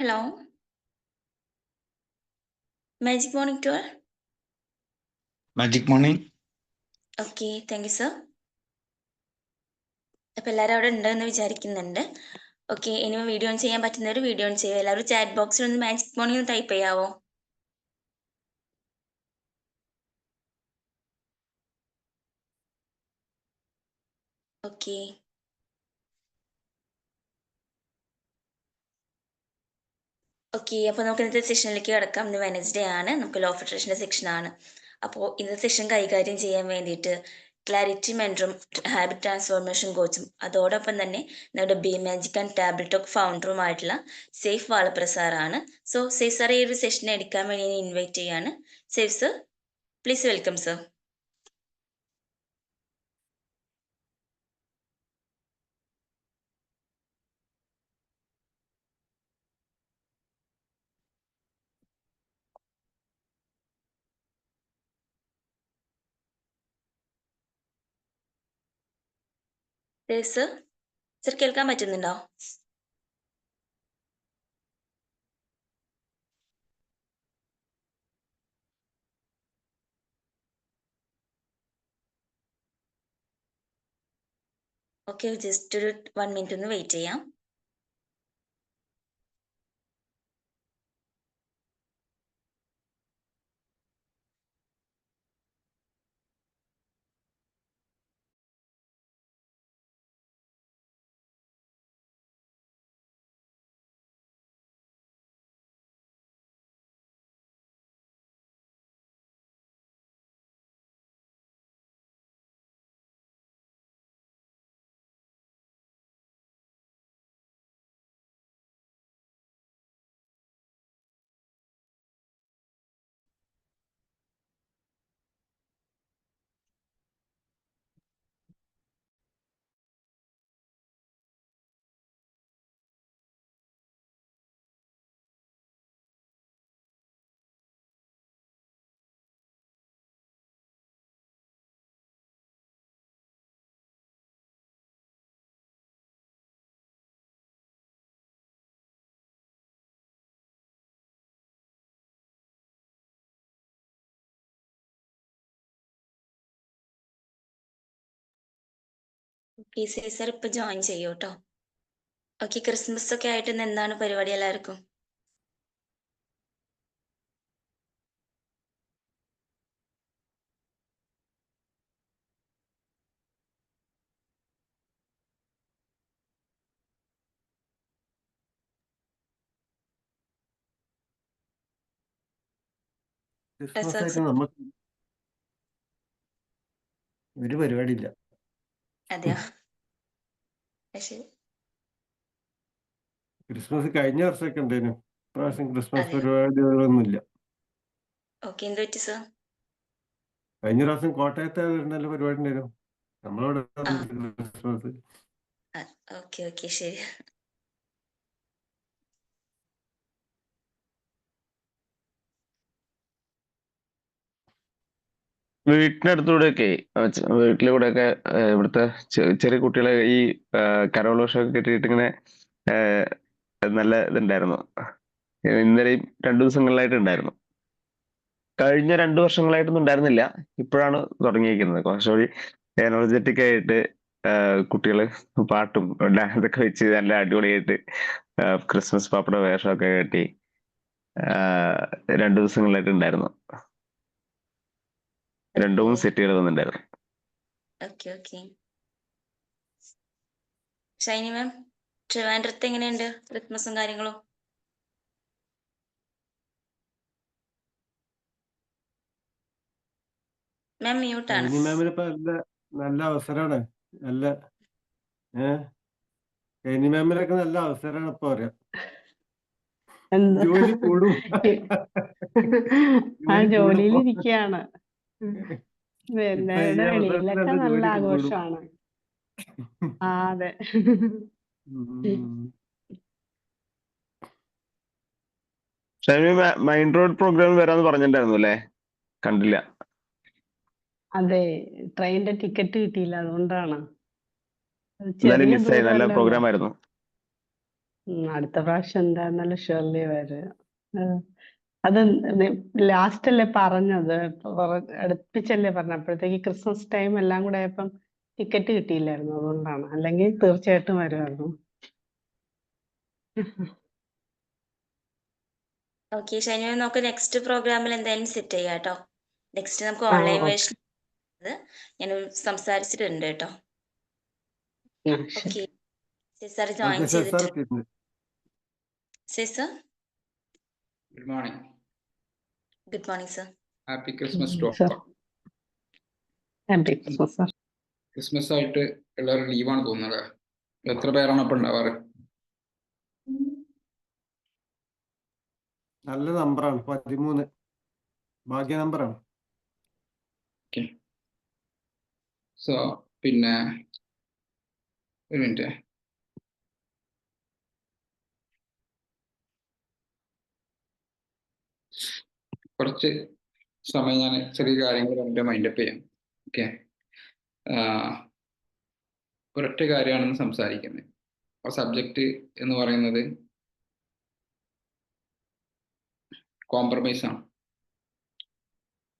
Hello, Magic Morning Tour. Magic morning. Okay, thank you, sir. അപ്പോൾ എല്ലാവരും അവിടെ ഉണ്ടെന്ന് വിചാരിക്കുന്നുണ്ട്. ഓക്കെ, ഇനി വീഡിയോ ഓൺ ചെയ്യാൻ പറ്റുന്നവർ വീഡിയോ ഓൺ ചെയ്യുക. എല്ലാവരും ചാറ്റ് ബോക്സിൽ ഒന്ന് മാജിക് മോർണിംഗ് ഒന്ന് ടൈപ്പ് ചെയ്യാവോ? ഓക്കെ. ഓക്കെ, അപ്പോൾ നമുക്ക് ഇന്നത്തെ സെഷനിലേക്ക് കിടക്കാം. ഇന്ന് വെനസ്ഡേ ആണ്, നമുക്ക് ലോ ഓഫ് അട്രാക്ഷൻ്റെ സെക്ഷനാണ്. അപ്പോൾ ഇന്നത്തെ സെഷൻ കൈകാര്യം ചെയ്യാൻ വേണ്ടിയിട്ട് ക്ലാരിറ്റി മെൻറ്ററും ഹാബിറ്റ് ട്രാൻസ്ഫോർമേഷൻ കോച്ചും അതോടൊപ്പം തന്നെ നമ്മുടെ B magic and tablet of ഫൗണ്ടറുമായിട്ടുള്ള സേഫ് വാളപ്രസാറാണ്. സോ സേഫ് സാർ ഈ ഒരു സെഷനെ എടുക്കാൻ വേണ്ടി ഞാൻ ഇൻവൈറ്റ് ചെയ്യാണ്. Saif sir, please welcome sir. Saif sir, sir കേൾക്കാൻ പറ്റുന്നുണ്ടോ? ഓക്കെ, ജസ്റ്റ് ഒരു 1 മിനിറ്റ് ഒന്ന് വെയിറ്റ് ചെയ്യാം. ഓക്കെ, സേഫ് സർ ഇപ്പോൾ ജോയിൻ ചെയ്യൂ കേട്ടോ. ഓക്കെ, ക്രിസ്മസ് ഒക്കെ ആയിട്ട് ഇന്ന് എന്താണ് പരിപാടി എല്ലാവർക്കും? ക്രിസ്മസ് സർ, ആയിട്ട് നമുക്ക് ഒരു പരിപാടിയില്ല. അതെയോ? ശരി. ക്രിസ്മസ് കഴിഞ്ഞ വർഷമൊക്കെ ഉണ്ടേനു. ഇപ്രാവശ്യം ക്രിസ്മസ് അതെയോ? പരിപാടികളൊന്നുമില്ല. ഓക്കെ, എന്ത് പറ്റി സർ? കഴിഞ്ഞ പ്രാവശ്യം കോട്ടയത്ത് നല്ല പരിപാടി ഉണ്ടായിരുന്നു. നമ്മളവിടെ ആ, ക്രിസ്മസ്. ഓക്കെ ഓക്കെ, ശരി. വീട്ടിനടുത്തൂടെയൊക്കെ വീട്ടിലൂടെയൊക്കെ ഇവിടുത്തെ ചെറിയ കുട്ടികളെ ഈ കരോളോഷമൊക്കെ കെട്ടിയിട്ട് ഇങ്ങനെ നല്ല ഇതുണ്ടായിരുന്നു. ഇന്നലെയും 2 ദിവസങ്ങളിലായിട്ട് ഉണ്ടായിരുന്നു. കഴിഞ്ഞ 2 വർഷങ്ങളായിട്ടൊന്നും ഉണ്ടായിരുന്നില്ല. ഇപ്പോഴാണ് തുടങ്ങിയിരിക്കുന്നത്. കുറച്ചുകൂടി എനർജറ്റിക് ആയിട്ട് കുട്ടികള് പാട്ടും ഡാൻസൊക്കെ വെച്ച് നല്ല അടിപൊളിയായിട്ട് ക്രിസ്മസ് പാപ്പട വേഷമൊക്കെ കെട്ടി 2 ദിവസങ്ങളിലായിട്ട് ഉണ്ടായിരുന്നു. 2-3 സെറ്റുകൾ വന്നിട്ടുണ്ടായിരുന്നു. Okay okay. ഷൈനി മാം, ട്രിവാൻഡ്രത്ത് എങ്ങനെയുണ്ട് ക്രിസ്മസും കാര്യങ്ങളും? മാം മ്യൂട്ടാണ്. ഷൈനി മാമിനിപ്പോ നല്ല അവസരമാണ്. നല്ല ഷൈനി മാമിനൊക്കെ നല്ല അവസരമാണ് ഇപ്പൊ പറയാം. എന്താ ജോലി കൂടും. ജോലിയിലിരിക്കുകയാണ്. ഇപ്പൊ ഈ വെളിയിലൊക്കെ അവസരത്തിലാണ് നല്ല ജോലി കൂടും. ആഘോഷമാണ്. അതെ. ഷൈനി മൈൻഡ് റോഡ് പ്രോഗ്രാം വരാന്ന് പറഞ്ഞിട്ടുണ്ടായിരുന്നു അല്ലേ? കണ്ടില്ല. അതെ, ട്രെയിനിന്റെ ടിക്കറ്റ് കിട്ടിയില്ല, അതുകൊണ്ടാണ്. എന്തായാലും ചെറിയ മിസ്സായി. നല്ല ദൂരമല്ലേ ഉള്ളൂ. പ്രോഗ്രാം ആയിരുന്നു. അടുത്ത പ്രാവശ്യം എന്തായിരുന്നാലും ഷുവർലി വരും. അത് ലാസ്റ്റ് അല്ലേ പറഞ്ഞത്, അടുപ്പിച്ചല്ലേ പറഞ്ഞത്, അപ്പോഴത്തേക്ക് ക്രിസ്മസ് ടൈം എല്ലാം കൂടെ ആയപ്പം ടിക്കറ്റ് കിട്ടിയില്ലായിരുന്നു, അതുകൊണ്ടാണ്. അല്ലെങ്കിൽ തീർച്ചയായിട്ടും വരുമായിരുന്നു. ഓക്കെ ഷൈനി മാം, നമുക്ക് നെക്സ്റ്റ് പ്രോഗ്രാമിൽ എന്തായാലും സെറ്റ് ചെയ്യാം കേട്ടോ. നെക്സ്റ്റ് നമുക്ക് ആ, ഓൺലൈൻ ഓക്കെ. വേർഷൻ ഞാൻ സംസാരിച്ചിട്ടുണ്ട് കേട്ടോ. ശരി. Okay sister join okay sir ചെയ്തിട്ട് പിന്നെ sister. Good morning. Good morning sir. Happy Christmas to sir, happy Christmas sir. Christmas ആയിട്ട് എല്ലാവരും ലീവാണ് തോന്നുന്നത്. എത്ര പേരാണ് ഇപ്പൊ ഉണ്ടാവാറ്? നല്ല നമ്പറാണ് 13, ഭാഗ്യ നമ്പറാണ്. ഓക്കെ, സോ പിന്നെ ഒരു മിനിറ്റ്. കുറച്ച് സമയം ഞാൻ ചെറിയ കാര്യങ്ങൾ പറഞ്ഞിട്ട് മൈൻഡപ്പ് ചെയ്യാം. ഓക്കെ, ഒരൊറ്റ കാര്യമാണെന്ന് സംസാരിക്കുന്നത്. ആ സബ്ജക്റ്റ് എന്ന് പറയുന്നത് കോംപ്രമൈസ് ആണ്.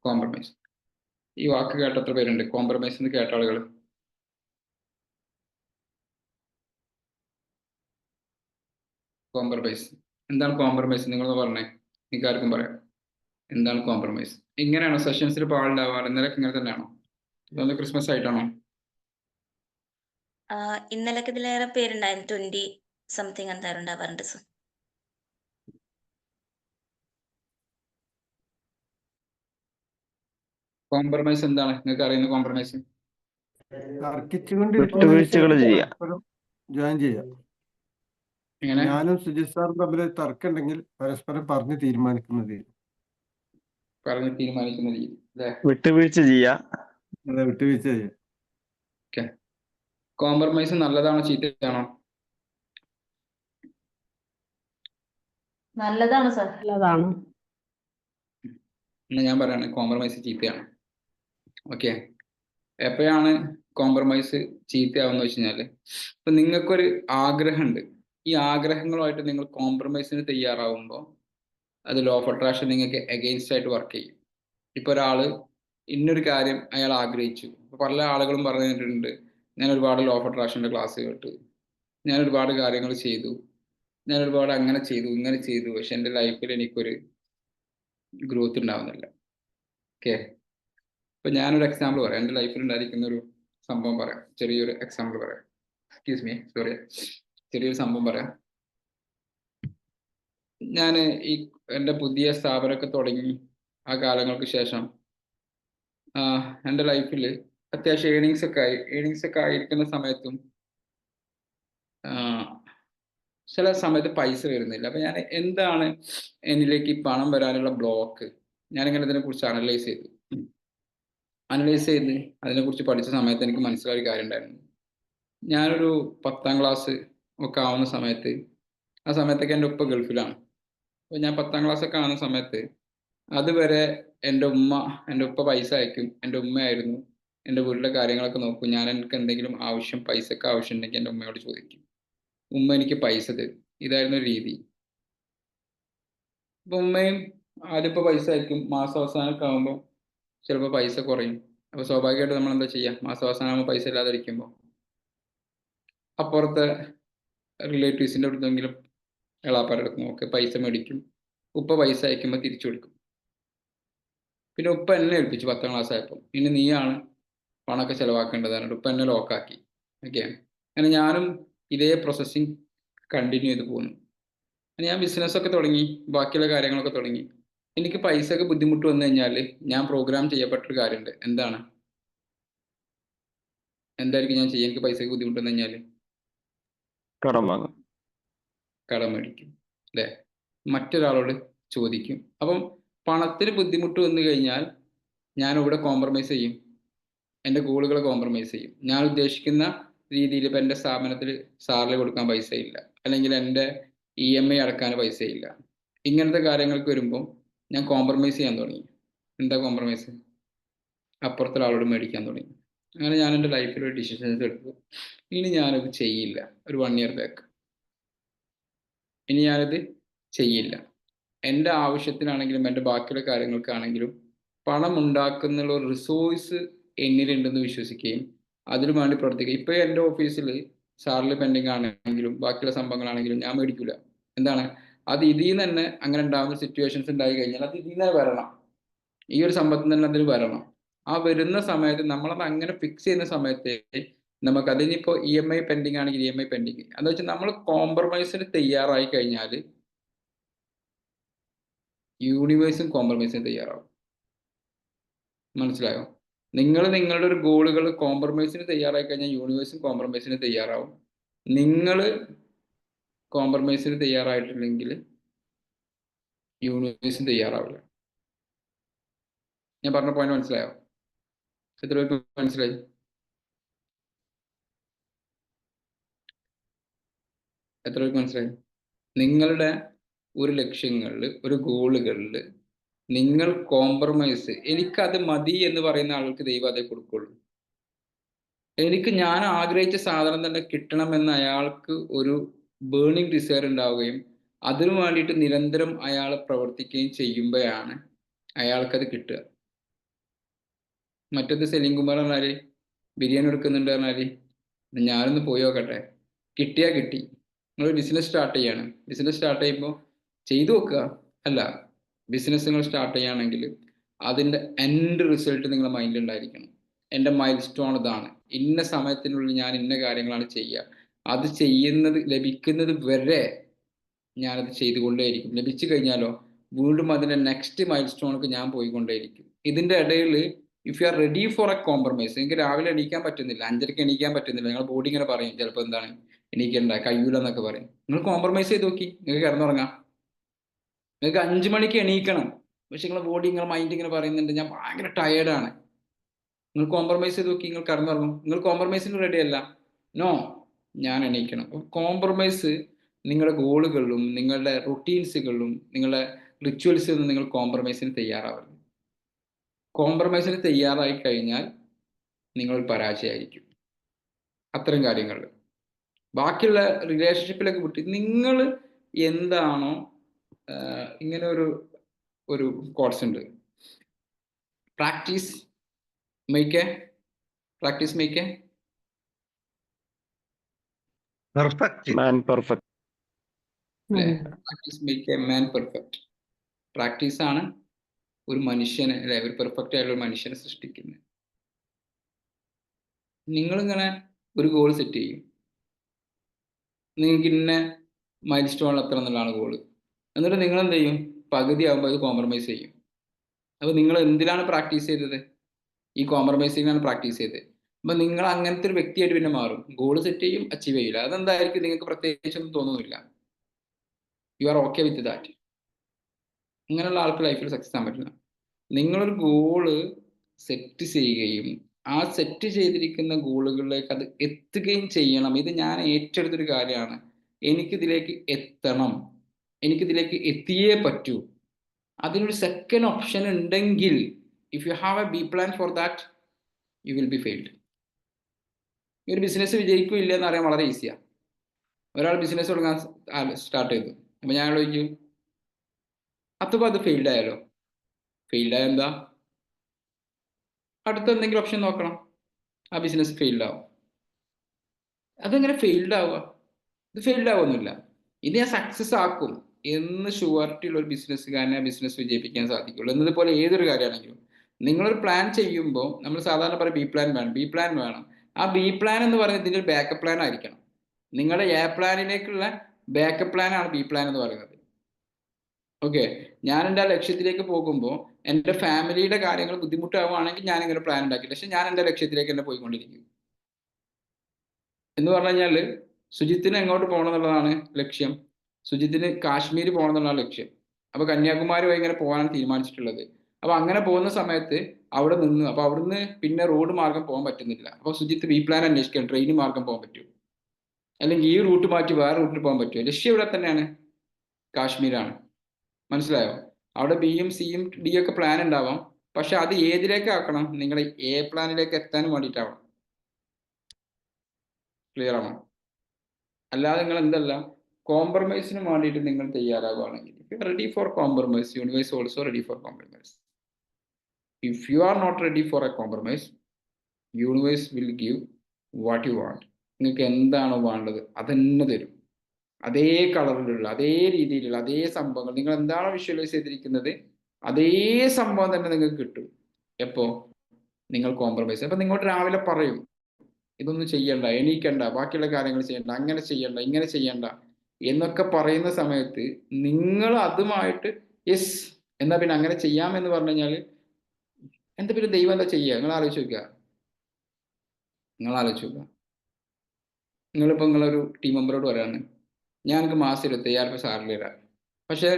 കോംപ്രമൈസ്, ഈ വാക്ക് കേട്ട എത്ര പേരുണ്ട്? കോംപ്രമൈസ് എന്ന് കേട്ട ആളുകൾ? കോംപ്രമൈസ് എന്താണ്? കോംപ്രമൈസ് നിങ്ങളൊന്ന് പറഞ്ഞേ, നിങ്ങൾക്ക് ആർക്കും പറയാം എന്താണ് കോംപ്രമൈസ്? ഇങ്ങനെയാണോ സെഷൻസിൽ പാടുണ്ടാവാറ്? ഇന്നലെ ഇങ്ങനെ തന്നെയാണോ? ഇതൊന്ന് ക്രിസ്മസ് ആയിട്ടാണോ? ഇന്നലൊക്കെ ഇതിലേറെ പേരുണ്ടായിരുന്നു, 20 സംതിങ് എന്തായാലും ഉണ്ടാവാറുണ്ട് സർ. കോംപ്രമൈസ് എന്താണ് നിങ്ങൾക്ക് അറിയുന്ന കോംപ്രമൈസ്? വിട്ടുവീഴ്ചകൾ ചെയ്യാം. ജോയിൻ ചെയ്യാം. എങ്ങനെ? ഞാനും സുജിത് സാറും തമ്മിൽ തർക്കമുണ്ടെങ്കിൽ പരസ്പരം പറഞ്ഞ് തീരുമാനിക്കുന്നത്. പറഞ്ഞ് തീരുമാനിക്കുന്ന രീതി അല്ലേ? വിട്ടുവീഴ്ച ചെയ്യാം. അതെ, വിട്ടുവീഴ്ച ചെയ്യാം. ഓക്കെ, കോംപ്രമൈസ് നല്ലതാണോ ചീത്തയാണോ? നല്ലതാണ് സർ. നല്ലതാണ്. എന്ന് ഞാൻ പറയാണ് കോംപ്രമൈസ് ചീത്തയാണ്. ഓക്കെ, എപ്പോഴാണ് കോംപ്രമൈസ് ചീത്തയാവുന്ന വെച്ച് കഴിഞ്ഞാൽ, ഇപ്പൊ നിങ്ങൾക്കൊരു ആഗ്രഹമുണ്ട്, ഈ ആഗ്രഹങ്ങളുമായിട്ട് നിങ്ങൾ കോംപ്രമൈസിന് തയ്യാറാവുമ്പോൾ അത് ലോ ഓഫ് അട്രാക്ഷൻ നിങ്ങൾക്ക് എഗെയിൻസ്റ്റ് ആയിട്ട് വർക്ക് ചെയ്യും. ഇപ്പൊ ഒരാള് ഇന്നൊരു കാര്യം അയാൾ ആഗ്രഹിച്ചു. പല ആളുകളും പറഞ്ഞിട്ടുണ്ട്, ഞാൻ ഒരുപാട് ലോ ഓഫ് അട്രാക്ഷന്റെ ക്ലാസ് കേട്ടു, ഞാൻ ഒരുപാട് കാര്യങ്ങൾ ചെയ്തു, ഞാൻ ഒരുപാട് അങ്ങനെ ചെയ്തു ഇങ്ങനെ ചെയ്തു, പക്ഷെ എൻ്റെ ലൈഫിൽ എനിക്കൊരു ഗ്രോത്ത് ഉണ്ടാവുന്നില്ല. ഓക്കെ, ഇപ്പൊ ഞാനൊരു എക്സാമ്പിൾ പറയാം. എൻ്റെ ലൈഫിൽ ഉണ്ടായിരിക്കുന്ന ഒരു സംഭവം പറയാം, ചെറിയൊരു എക്സാമ്പിൾ പറയാം. എക്സ്ക്യൂസ് മീ, സോറി, ചെറിയൊരു സംഭവം പറയാം. ഞാൻ ഈ എൻ്റെ പുതിയ സ്ഥാപനമൊക്കെ തുടങ്ങി ആ കാലങ്ങൾക്ക് ശേഷം എൻ്റെ ലൈഫിൽ അത്യാവശ്യം ഏണിങ്സ് ഒക്കെ ആയിരിക്കുന്ന സമയത്തും ചില സമയത്ത് പൈസ വരുന്നില്ല. അപ്പൊ ഞാൻ എന്താണ് എന്നിലേക്ക് ഈ പണം വരാനുള്ള ബ്ലോക്ക്, ഞാനിങ്ങനെ ഇതിനെക്കുറിച്ച് അനലൈസ് ചെയ്ത് അതിനെക്കുറിച്ച് പഠിച്ച സമയത്ത് എനിക്ക് മനസ്സിലായ കാര്യം ഉണ്ടായിരുന്നു. ഞാനൊരു 10ാം ക്ലാസ് ഒക്കെ ആവുന്ന സമയത്ത്, ആ സമയത്തൊക്കെ എൻ്റെ ഉപ്പ ഗൾഫിലാണ്. അപ്പോൾ ഞാൻ 10ാം ക്ലാസ് ഒക്കെ ആവുന്ന സമയത്ത് അതുവരെ എൻ്റെ ഉപ്പ പൈസ അയക്കും. എൻ്റെ ഉമ്മയായിരുന്നു എൻ്റെ വീട്ടിലെ കാര്യങ്ങളൊക്കെ നോക്കും. ഞാൻ എനിക്ക് എന്തെങ്കിലും പൈസക്ക് ആവശ്യം ഉണ്ടെങ്കിൽ എൻ്റെ ഉമ്മയോട് ചോദിക്കും, ഉമ്മ എനിക്ക് പൈസ തരും. ഇതായിരുന്നു ഒരു രീതി. അപ്പൊ ഉമ്മയും ആദ്യം ഇപ്പോൾ പൈസ അയക്കും, മാസാവസാനമൊക്കെ ആകുമ്പോൾ ചിലപ്പോൾ പൈസ കുറയും. അപ്പോൾ സ്വാഭാവികമായിട്ട് നമ്മൾ എന്താ ചെയ്യുക? മാസാവസാനമാകുമ്പോൾ പൈസ ഇല്ലാതെ ഇരിക്കുമ്പോൾ അപ്പുറത്തെ റിലേറ്റീവ്സിൻ്റെ അടുത്തെങ്കിലും എളാപ്പാരുടെ അടുത്ത് നോക്ക് പൈസ മേടിക്കും. ഉപ്പ പൈസ അയക്കുമ്പോൾ തിരിച്ചു കൊടുക്കും. പിന്നെ ഉപ്പ എന്നെ ഏൽപ്പിച്ചു 10ാം ക്ലാസ് ആയപ്പോൾ, ഇനി നീയാണ് പണമൊക്കെ ചിലവാക്കേണ്ടതാണ്. ഉപ്പ എന്നെ ലോക്കാക്കി. ഓക്കെ, അങ്ങനെ ഞാനും ഇതേ പ്രോസസ്സിങ് കണ്ടിന്യൂ ചെയ്ത് പോകുന്നു. ഞാൻ ബിസിനസ്സൊക്കെ തുടങ്ങി, ബാക്കിയുള്ള കാര്യങ്ങളൊക്കെ തുടങ്ങി. എനിക്ക് പൈസക്ക് ബുദ്ധിമുട്ട് വന്നു കഴിഞ്ഞാൽ ഞാൻ പ്രോഗ്രാം ചെയ്യപ്പെട്ടൊരു കാര്യമുണ്ട്. എന്തായിരിക്കും ഞാൻ ചെയ്യുക? എനിക്ക് പൈസക്ക് ബുദ്ധിമുട്ട് വന്നു കഴിഞ്ഞാൽ കടം വാങ്ങും, കടം മേടിക്കും അല്ലേ? മറ്റൊരാളോട് ചോദിക്കും. അപ്പം പണത്തിന് ബുദ്ധിമുട്ട് വന്നു കഴിഞ്ഞാൽ ഞാൻ ഇവിടെ കോംപ്രമൈസ് ചെയ്യും, എൻ്റെ ഗോളുകൾ കോംപ്രമൈസ് ചെയ്യും. ഞാൻ ഉദ്ദേശിക്കുന്ന രീതിയിൽ ഇപ്പം എൻ്റെ സ്ഥാപനത്തിൽ സാലറി കൊടുക്കാൻ പൈസ ഇല്ല, അല്ലെങ്കിൽ എൻ്റെ EMI അടക്കാൻ പൈസ ഇല്ല. ഇങ്ങനത്തെ കാര്യങ്ങൾക്ക് വരുമ്പോൾ ഞാൻ കോംപ്രമൈസ് ചെയ്യാൻ തുടങ്ങി. എന്താ കോംപ്രമൈസ്? അപ്പുറത്തെ ആളോട് മേടിക്കാൻ തുടങ്ങി. അങ്ങനെ ഞാൻ എൻ്റെ ലൈഫിൽ ഒരു ഡിസിഷൻസ് എടുത്തു, ഇനി ഞാനത് ചെയ്യില്ല. ഒരു 1 ഇയർ ബാക്ക് ഇനി ഞാനത് ചെയ്യില്ല. എൻ്റെ ആവശ്യത്തിനാണെങ്കിലും എൻ്റെ ബാക്കിയുള്ള കാര്യങ്ങൾക്കാണെങ്കിലും പണം ഉണ്ടാക്കുന്നുള്ള ഒരു റിസോഴ്സ് എന്നിലുണ്ടെന്ന് വിശ്വസിക്കുകയും അതിനു വേണ്ടി പ്രവർത്തിക്കുക. ഇപ്പോൾ എൻ്റെ ഓഫീസിൽ സാലറി പെൻഡിങ് ആണെങ്കിലും ബാക്കിയുള്ള സംഭവങ്ങളാണെങ്കിലും ഞാൻ മേടിക്കില്ല. എന്താണ് അത് ഇതിൽ നിന്ന് തന്നെ അങ്ങനെ ഉണ്ടാകുന്ന സിറ്റുവേഷൻസ് ഉണ്ടായി കഴിഞ്ഞാൽ അത് ഇതിൽ നിന്ന് വരണം. ഈ ഒരു സമ്പത്തിൽ തന്നെ അതിന് വരണം. ആ വരുന്ന സമയത്ത് നമ്മളത് അങ്ങനെ ഫിക്സ് ചെയ്യുന്ന സമയത്ത് നമുക്ക് അതിനിപ്പോൾ EMI പെൻഡിങ് ആണെങ്കിൽ EMI പെൻഡിങ് എന്ന് വെച്ചാൽ നമ്മൾ കോംപ്രമൈസിന് തയ്യാറായി കഴിഞ്ഞാൽ യൂണിവേഴ്സും കോംപ്രമൈസിന് തയ്യാറാവും. മനസ്സിലായോ? നിങ്ങൾ നിങ്ങളുടെ ഒരു ഗോളുകൾ കോംപ്രമൈസിന് തയ്യാറായി കഴിഞ്ഞാൽ യൂണിവേഴ്സും കോംപ്രമൈസിന് തയ്യാറാവും. നിങ്ങൾ കോംപ്രമൈസിന് തയ്യാറായിട്ടില്ലെങ്കിൽ യൂണിവേഴ്സും തയ്യാറാവില്ല. ഞാൻ പറഞ്ഞ പോയിന്റ് മനസ്സിലായോ? എത്ര പേർക്ക് മനസ്സിലായി? എത്ര പേർക്ക് മനസ്സിലായി? നിങ്ങളുടെ ഒരു ലക്ഷ്യങ്ങളിൽ ഒരു ഗോളുകളിൽ നിങ്ങൾ കോംപ്രമൈസ്, എനിക്കത് മതി എന്ന് പറയുന്ന ആൾക്ക് ദൈവം അതേ കൊടുക്കുള്ളൂ. ഞാൻ ആഗ്രഹിച്ച സാധനം തന്നെ കിട്ടണമെന്ന് അയാൾക്ക് ഒരു ബേണിംഗ് ഡിസയർ ഉണ്ടാവുകയും അതിനു വേണ്ടിയിട്ട് നിരന്തരം അയാൾ പ്രവർത്തിക്കുകയും ചെയ്യുമ്പോഴാണ് അയാൾക്കത് കിട്ടുക. മറ്റത് സെലിം കുമാർ പറഞ്ഞാല് ബിരിയാണി എടുക്കുന്നുണ്ട് പറഞ്ഞാല് ഞാനൊന്ന് പോയി നോക്കട്ടെ, കിട്ടിയാ കിട്ടി. നിങ്ങൾ ബിസിനസ് സ്റ്റാർട്ട് ചെയ്യാണ്, ബിസിനസ് സ്റ്റാർട്ട് ചെയ്യുമ്പോൾ ചെയ്തു നോക്കുക. അല്ല, ബിസിനസ് നിങ്ങൾ സ്റ്റാർട്ട് ചെയ്യുകയാണെങ്കിൽ അതിൻ്റെ എൻഡ് റിസൾട്ട് നിങ്ങളുടെ മൈൻഡിൽ ഉണ്ടായിരിക്കണം. എൻ്റെ മൈൽ സ്റ്റോൺ ഇതാണ്, ഇന്ന സമയത്തിനുള്ളിൽ ഞാൻ ഇന്ന കാര്യങ്ങളാണ് ചെയ്യുക, അത് ചെയ്യുന്നത് ലഭിക്കുന്നത് വരെ ഞാനത് ചെയ്തുകൊണ്ടേയിരിക്കും. ലഭിച്ചു കഴിഞ്ഞാലോ വീണ്ടും അതിൻ്റെ നെക്സ്റ്റ് മൈൽ സ്റ്റോണിക്ക് ഞാൻ പോയിക്കൊണ്ടേയിരിക്കും. ഇതിൻ്റെ ഇടയിൽ if you are ready for a compromise, നിങ്ങൾക്ക് രാവിലെ എണീക്കാൻ പറ്റുന്നില്ല, 5:30 എണീക്കാൻ പറ്റുന്നില്ല, നിങ്ങൾ ബോഡി ഇങ്ങനെ പറയും ചിലപ്പോൾ എന്താണ് എണീക്കണ്ട കഴിയൂല എന്നൊക്കെ പറയും. നിങ്ങൾ കോംപ്രമൈസ് ചെയ്ത് നോക്കി, നിങ്ങൾക്ക് കിടന്നുറങ്ങാം. നിങ്ങൾക്ക് 5 മണിക്ക് എണീക്കണം, പക്ഷെ നിങ്ങളുടെ ബോഡി നിങ്ങളുടെ മൈൻഡ് ഇങ്ങനെ പറയുന്നുണ്ട് ഞാൻ ഭയങ്കര ടയേർഡാണ്. നിങ്ങൾ കോംപ്രമൈസ് ചെയ്ത് നോക്കി, നിങ്ങൾ കിടന്നുറങ്ങും. നിങ്ങൾ കോംപ്രമൈസിന് റെഡി അല്ല, നോ ഞാൻ എണീക്കണം. കോംപ്രമൈസ് നിങ്ങളുടെ ഗോളുകളിലും നിങ്ങളുടെ റുട്ടീൻസുകളിലും നിങ്ങളുടെ റിച്വൽസിലും നിങ്ങൾ കോംപ്രമൈസിന് തയ്യാറാവരുത്. കോംപ്രമൈസിന് തയ്യാറായി കഴിഞ്ഞാൽ നിങ്ങൾ പരാജയമായിരിക്കും. അത്തരം കാര്യങ്ങൾ ബാക്കിയുള്ള റിലേഷൻഷിപ്പിലൊക്കെ വിട്ട് നിങ്ങൾ എന്താണോ ഇങ്ങനെ ഒരു കോഴ്സ് ഉണ്ട്, practice make Perfect. Man perfect. Practice make a man perfect. Practice ആണ് ഒരു മനുഷ്യനെ, അല്ലെ, ഒരു പെർഫെക്റ്റ് ആയിട്ടുള്ള ഒരു മനുഷ്യനെ സൃഷ്ടിക്കുന്നത്. നിങ്ങളിങ്ങനെ ഒരു ഗോൾ സെറ്റ് ചെയ്യും, നിങ്ങൾക്ക് ഇന്ന മൈൽ സ്റ്റോണിൽ എത്ര എന്നുള്ളതാണ് ഗോള്. എന്നിട്ട് നിങ്ങൾ എന്ത് ചെയ്യും? പകുതി ആകുമ്പോൾ അത് കോംപ്രമൈസ് ചെയ്യും. അപ്പോൾ നിങ്ങൾ എന്തിനാണ് പ്രാക്ടീസ് ചെയ്തത്? ഈ കോംപ്രമൈസിങ്ങിനാണ് പ്രാക്ടീസ് ചെയ്തത്. അപ്പം നിങ്ങൾ അങ്ങനത്തെ ഒരു വ്യക്തിയായിട്ട് പിന്നെ മാറും. ഗോള് സെറ്റ് ചെയ്യും, അച്ചീവ് ചെയ്യില്ല. അതെന്തായിരിക്കും? നിങ്ങൾക്ക് പ്രത്യേകിച്ചൊന്നും തോന്നുന്നില്ല. You are okay with that. ഇങ്ങനെയുള്ള ആൾക്ക് ലൈഫിൽ സക്സസ് ആകാൻ പറ്റില്ല. നിങ്ങളൊരു ഗോള് സെറ്റ് ചെയ്യുകയും ആ സെറ്റ് ചെയ്തിരിക്കുന്ന ഗോളുകളിലേക്ക് അത് എത്തുകയും ചെയ്യണം. ഇത് ഞാൻ ഏറ്റെടുത്തൊരു കാര്യമാണ്, എനിക്കിതിലേക്ക് എത്തണം, എനിക്കിതിലേക്ക് എത്തിയേ പറ്റൂ. അതിനൊരു സെക്കൻഡ് ഓപ്ഷൻ ഉണ്ടെങ്കിൽ, if you have A B plan for that, you will be failed. ഈ ഒരു ബിസിനസ് വിജയിക്കില്ല എന്ന് അറിയാൻ വളരെ ഈസിയാണ്. ഒരാൾ ബിസിനസ് തുടങ്ങാൻ സ്റ്റാർട്ട് ചെയ്തു, അപ്പം ഞാൻ ചോദിക്കും അപ്പോൾ അത് ഫെയിൽഡ് ആയാലോ? ഫെയിൽഡ് ആയ എന്താ? അടുത്ത എന്തെങ്കിലും ഓപ്ഷൻ നോക്കണം. ആ ബിസിനസ് ഫെയിൽഡ് ആവും. അതെങ്ങനെ ഫെയിൽഡ് ആവുക? ഇത് ഫെയിൽഡ് ആവുന്നില്ല, ഇത് ഞാൻ സക്സസ് ആക്കും എന്ന് ഷുവർട്ടി ഉള്ള ഒരു ബിസിനസ്സുകാരനെ ആ ബിസിനസ് വിജയിപ്പിക്കാൻ സാധിക്കുള്ളൂ. എന്നതുപോലെ ഏതൊരു കാര്യമാണെങ്കിലും നിങ്ങളൊരു പ്ലാൻ ചെയ്യുമ്പോൾ നമ്മൾ സാധാരണ പറയും ബി പ്ലാൻ വേണം. ആ ബി പ്ലാൻ എന്ന് പറയുന്നത് ഇതിൻ്റെ ഒരു ബാക്കപ്പ് പ്ലാൻ ആയിരിക്കണം. നിങ്ങളുടെ എ പ്ലാനിലേക്കുള്ള ബാക്കപ്പ് പ്ലാനാണ് ബി പ്ലാൻ എന്ന് പറയുന്നത്. ഓക്കെ, ഞാൻ എൻ്റെ ലക്ഷ്യത്തിലേക്ക് പോകുമ്പോൾ എൻ്റെ ഫാമിലിയുടെ കാര്യങ്ങൾ ബുദ്ധിമുട്ടാവുകയാണെങ്കിൽ ഞാൻ ഇങ്ങനെ പ്ലാൻ ഉണ്ടാക്കില്ല, പക്ഷെ ഞാൻ എൻ്റെ ലക്ഷ്യത്തിലേക്ക് തന്നെ പോയിക്കൊണ്ടിരിക്കും. എന്ന് പറഞ്ഞു കഴിഞ്ഞാൽ സുജിത്തിന് എങ്ങോട്ട് പോകണം എന്നുള്ളതാണ് ലക്ഷ്യം. സുജിത്തിന് കാശ്മീർ പോകണം എന്നുള്ളതാണ് ലക്ഷ്യം. അപ്പോൾ കന്യാകുമാരി വഴി ഇങ്ങനെ പോകാനാണ് തീരുമാനിച്ചിട്ടുള്ളത്. അപ്പോൾ അങ്ങനെ പോകുന്ന സമയത്ത് അവിടെ നിന്ന്, അപ്പോൾ അവിടുന്ന് പിന്നെ റോഡ് മാർഗം പോകാൻ പറ്റുന്നില്ല. അപ്പോൾ സുജിത്ത് ബി പ്ലാൻ അന്വേഷിക്കണം, ട്രെയിൻ മാർഗം പോകാൻ പറ്റും, അല്ലെങ്കിൽ ഈ റൂട്ട് മാറ്റി വേറെ റൂട്ടിൽ പോകാൻ പറ്റുമോ? ലക്ഷ്യം ഇവിടെ തന്നെയാണ്, കാശ്മീരാണ്. മനസ്സിലായോ? അവിടെ ബിയും സിയും ഡി ഒക്കെ പ്ലാൻ ഉണ്ടാവാം, പക്ഷെ അത് ഏതിലേക്ക് ആക്കണം? നിങ്ങളുടെ എ പ്ലാനിലേക്ക് എത്താനും വേണ്ടിയിട്ടാവണം. ക്ലിയർ ആണോ? അല്ലാതെ നിങ്ങൾ എന്തല്ല കോംപ്രമൈസിന് വേണ്ടിയിട്ട് നിങ്ങൾ തയ്യാറാവുകയാണെങ്കിൽ if you are ready for compromise, universe also ready for compromise. If you are not ready for a compromise, universe will give what you want. നിങ്ങൾക്ക് എന്താണോ വേണ്ടത് അതന്നെ തരും. അതേ കളറിലുള്ള, അതേ രീതിയിലുള്ള, അതേ സംഭവങ്ങൾ, നിങ്ങൾ എന്താണോ വിഷ്വലൈസ് ചെയ്തിരിക്കുന്നത് അതേ സംഭവം തന്നെ നിങ്ങൾക്ക് കിട്ടും. എപ്പോ നിങ്ങൾ കോംപ്രമൈസ്. അപ്പൊ നിങ്ങളോട് രാവിലെ പറയും ഇതൊന്നും ചെയ്യണ്ട, എണീക്കണ്ട, ബാക്കിയുള്ള കാര്യങ്ങൾ ചെയ്യണ്ട, അങ്ങനെ ചെയ്യണ്ട, ഇങ്ങനെ ചെയ്യണ്ട എന്നൊക്കെ പറയുന്ന സമയത്ത് നിങ്ങൾ അതുമായിട്ട് യെസ് എന്നാ പിന്നെ അങ്ങനെ ചെയ്യാമെന്ന് പറഞ്ഞു കഴിഞ്ഞാൽ എന്താ പിന്നെ ദൈവം എന്താ ചെയ്യുക? നിങ്ങൾ ആലോചിച്ച് നോക്കുക. നിങ്ങളിപ്പോൾ നിങ്ങളൊരു ടീം മെമ്പറോട് പറയാണ് ഞങ്ങൾക്ക് മാസം 25,000 രൂപ സാലറി തരാം, പക്ഷെ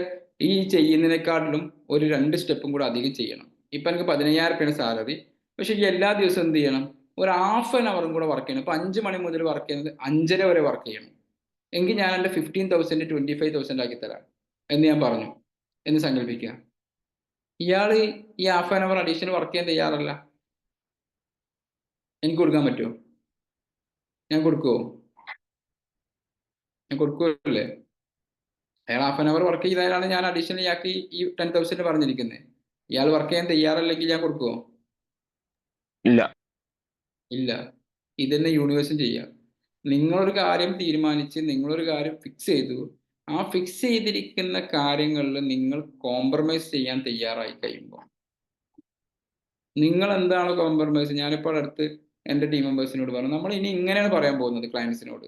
ഈ ചെയ്യുന്നതിനെക്കാട്ടിലും ഒരു 2 സ്റ്റെപ്പും കൂടെ അധികം ചെയ്യണം. ഇപ്പം എനിക്ക് 15,000 രൂപയാണ് സാലറി, പക്ഷെ ഈ എല്ലാ ദിവസവും എന്ത് ചെയ്യണം? ഒരു ഹാഫ് ആൻ അവറും കൂടെ വർക്ക് ചെയ്യണം. ഇപ്പം 5 മണി മുതൽ വർക്ക് ചെയ്യുന്നത് 5:30 വരെ വർക്ക് ചെയ്യണം. എങ്കിൽ ഞാൻ എൻ്റെ 15,000 25,000 ആക്കി തരാം എന്ന് ഞാൻ പറഞ്ഞു എന്ന് സങ്കല്പിക്കുക. ഇയാൾ ഈ half an hour additional work ചെയ്യാൻ തയ്യാറല്ല. എനിക്ക് കൊടുക്കാൻ പറ്റുമോ? ഞാൻ കൊടുക്കുമോ? ഞാൻ കൊടുക്കുമല്ലേ? അയാൾ ഹാഫ് ആൻ അവർ വർക്ക് ചെയ്താലാണ് ഞാൻ അഡീഷണൽ ഇയാൾക്ക് ഈ 10,000 പറഞ്ഞിരിക്കുന്നത്. ഇയാൾ വർക്ക് ചെയ്യാൻ തയ്യാറല്ലെങ്കിൽ ഞാൻ കൊടുക്കുമോ? ഇല്ല. ഇതന്നെ യൂണിവേഴ്സും ചെയ്യുക. നിങ്ങളൊരു കാര്യം തീരുമാനിച്ച്, നിങ്ങളൊരു കാര്യം ഫിക്സ് ചെയ്തു, ആ ഫിക്സ് ചെയ്തിരിക്കുന്ന കാര്യങ്ങളിൽ നിങ്ങൾ കോംപ്രമൈസ് ചെയ്യാൻ തയ്യാറായി കഴിയുമ്പോൾ, നിങ്ങൾ എന്താണ് കോംപ്രമൈസ്? ഞാനിപ്പോൾ അടുത്ത് എൻ്റെ ടീം മെമ്പേഴ്സിനോട് പറഞ്ഞു നമ്മൾ ഇനി ഇങ്ങനെയാണ് പറയാൻ പോകുന്നത് ക്ലയൻസിനോട്.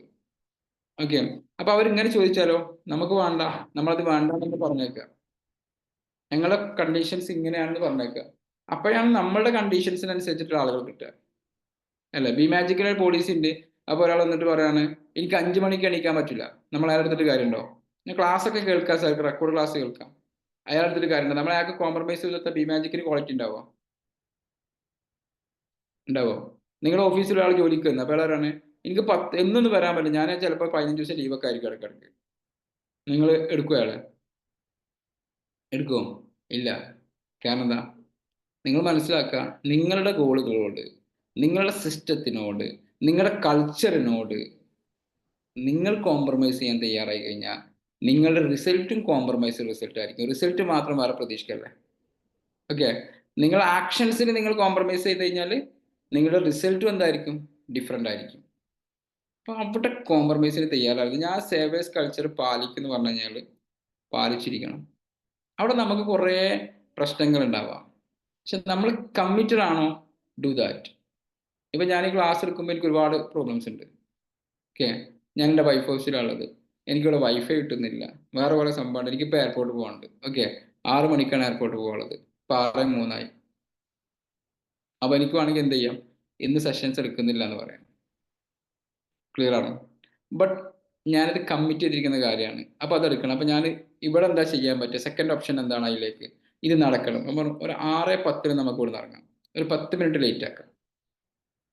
ഓക്കെ, അപ്പൊ അവരിങ്ങനെ ചോദിച്ചാലോ നമുക്ക് വേണ്ട, നമ്മളത് വേണ്ട എന്ന് പറഞ്ഞേക്കുക. ഞങ്ങളുടെ കണ്ടീഷൻസ് ഇങ്ങനെയാണെന്ന് പറഞ്ഞേക്കുക. അപ്പോഴാണ് നമ്മളുടെ കണ്ടീഷൻസിനനുസരിച്ചിട്ടുള്ള ആളുകൾ കിട്ടുക. അല്ല, ബി മാജിക്കിൽ ഒരു പോളിസി ഉണ്ട്. അപ്പോൾ ഒരാൾ വന്നിട്ട് പറയാണ് എനിക്ക് 5 മണിക്ക് എണീക്കാൻ പറ്റില്ല. നമ്മൾ അയാൾ എടുത്തിട്ട് കാര്യമുണ്ടോ? ഞാൻ ക്ലാസ് ഒക്കെ കേൾക്കാം സാർ, റെക്കോർഡ് ക്ലാസ് കേൾക്കാം. അയാൾ എടുത്തിട്ട് കാര്യമുണ്ടോ? നമ്മൾ അയാൾക്ക് കോംപ്രമൈസ് ചെയ്താൽ ബി മാജിക്കിന് ക്വാളിറ്റി ഉണ്ടാവോ? നിങ്ങൾ ഓഫീസിൽ ഒരാൾ ജോലിക്ക് വന്നു, അപ്പോൾ അയാളാണ് എനിക്ക് 10 എന്നൊന്നും വരാൻ പറ്റില്ല, ഞാൻ ചിലപ്പോൾ 15 ദിവസം ലീവൊക്കെ ആയിരിക്കും ഇടയ്ക്കിടയ്ക്ക്. നിങ്ങൾ എടുക്കുമോ? അയാൾ എടുക്കുമോ? ഇല്ല. കാരണം എന്താ? നിങ്ങൾ മനസ്സിലാക്കുക, നിങ്ങളുടെ ഗോളുകളോട്, നിങ്ങളുടെ സിസ്റ്റത്തിനോട്, നിങ്ങളുടെ കൾച്ചറിനോട് നിങ്ങൾ കോംപ്രമൈസ് ചെയ്യാൻ തയ്യാറായി കഴിഞ്ഞാൽ നിങ്ങളുടെ റിസൾട്ടും കോംപ്രമൈസ് റിസൾട്ട് ആയിരിക്കും. റിസൾട്ട് മാത്രം വേറെ പ്രതീക്ഷിക്കല്ലേ. ഓക്കെ, നിങ്ങൾ ആക്ഷൻസിന് നിങ്ങൾ കോംപ്രമൈസ് ചെയ്ത് കഴിഞ്ഞാൽ നിങ്ങളുടെ റിസൾട്ടും എന്തായിരിക്കും? ഡിഫറെൻ്റ് ആയിരിക്കും. അപ്പോൾ അവിടെ കോംപ്രമൈസിന് തയ്യാറാകും. ഞാൻ സേവേഴ്സ് കൾച്ചർ പാലിക്കുന്നു പറഞ്ഞു കഴിഞ്ഞാൽ പാലിച്ചിരിക്കണം. അവിടെ നമുക്ക് കുറേ പ്രശ്നങ്ങൾ ഉണ്ടാവാം, പക്ഷെ നമ്മൾ കമ്മിറ്റഡ് ആണോ? Do that. ഇപ്പം ഞാൻ ഈ ക്ലാസ് എടുക്കുമ്പോൾ എനിക്ക് ഒരുപാട് പ്രോബ്ലംസ് ഉണ്ട്. ഓക്കെ, ഞാൻ എൻ്റെ വൈഫ് ഹൗസിലുള്ളത്, എനിക്കിവിടെ വൈഫൈ കിട്ടുന്നില്ല, വേറെ കുറേ സംഭവമുണ്ട്. എനിക്കിപ്പോൾ എയർപോർട്ട് പോകാനുണ്ട്. ഓക്കെ, 6 മണിക്കാണ് എയർപോർട്ട് പോകാനുള്ളത്, ഇപ്പോൾ 6:03. അപ്പോൾ എനിക്ക് വേണമെങ്കിൽ എന്ത് ചെയ്യാം? ഇന്ന് സെഷൻസ് എടുക്കുന്നില്ല എന്ന് പറയാം. ക്ലിയർ ആണ്? ബട്ട് ഞാനത് കമ്മിറ്റ് ചെയ്തിരിക്കുന്ന കാര്യമാണ്. അപ്പോൾ അതെടുക്കണം. അപ്പോൾ ഞാൻ ഇവിടെ എന്താ ചെയ്യാൻ പറ്റുക? സെക്കൻഡ് ഓപ്ഷൻ എന്താണ് അതിലേക്ക്? ഇത് നടക്കണം. അപ്പം ഒരു 6:10 നമുക്ക് ഇവിടെ ഇറങ്ങാം, ഒരു 10 മിനിറ്റ് ലേറ്റ് ആക്കാം.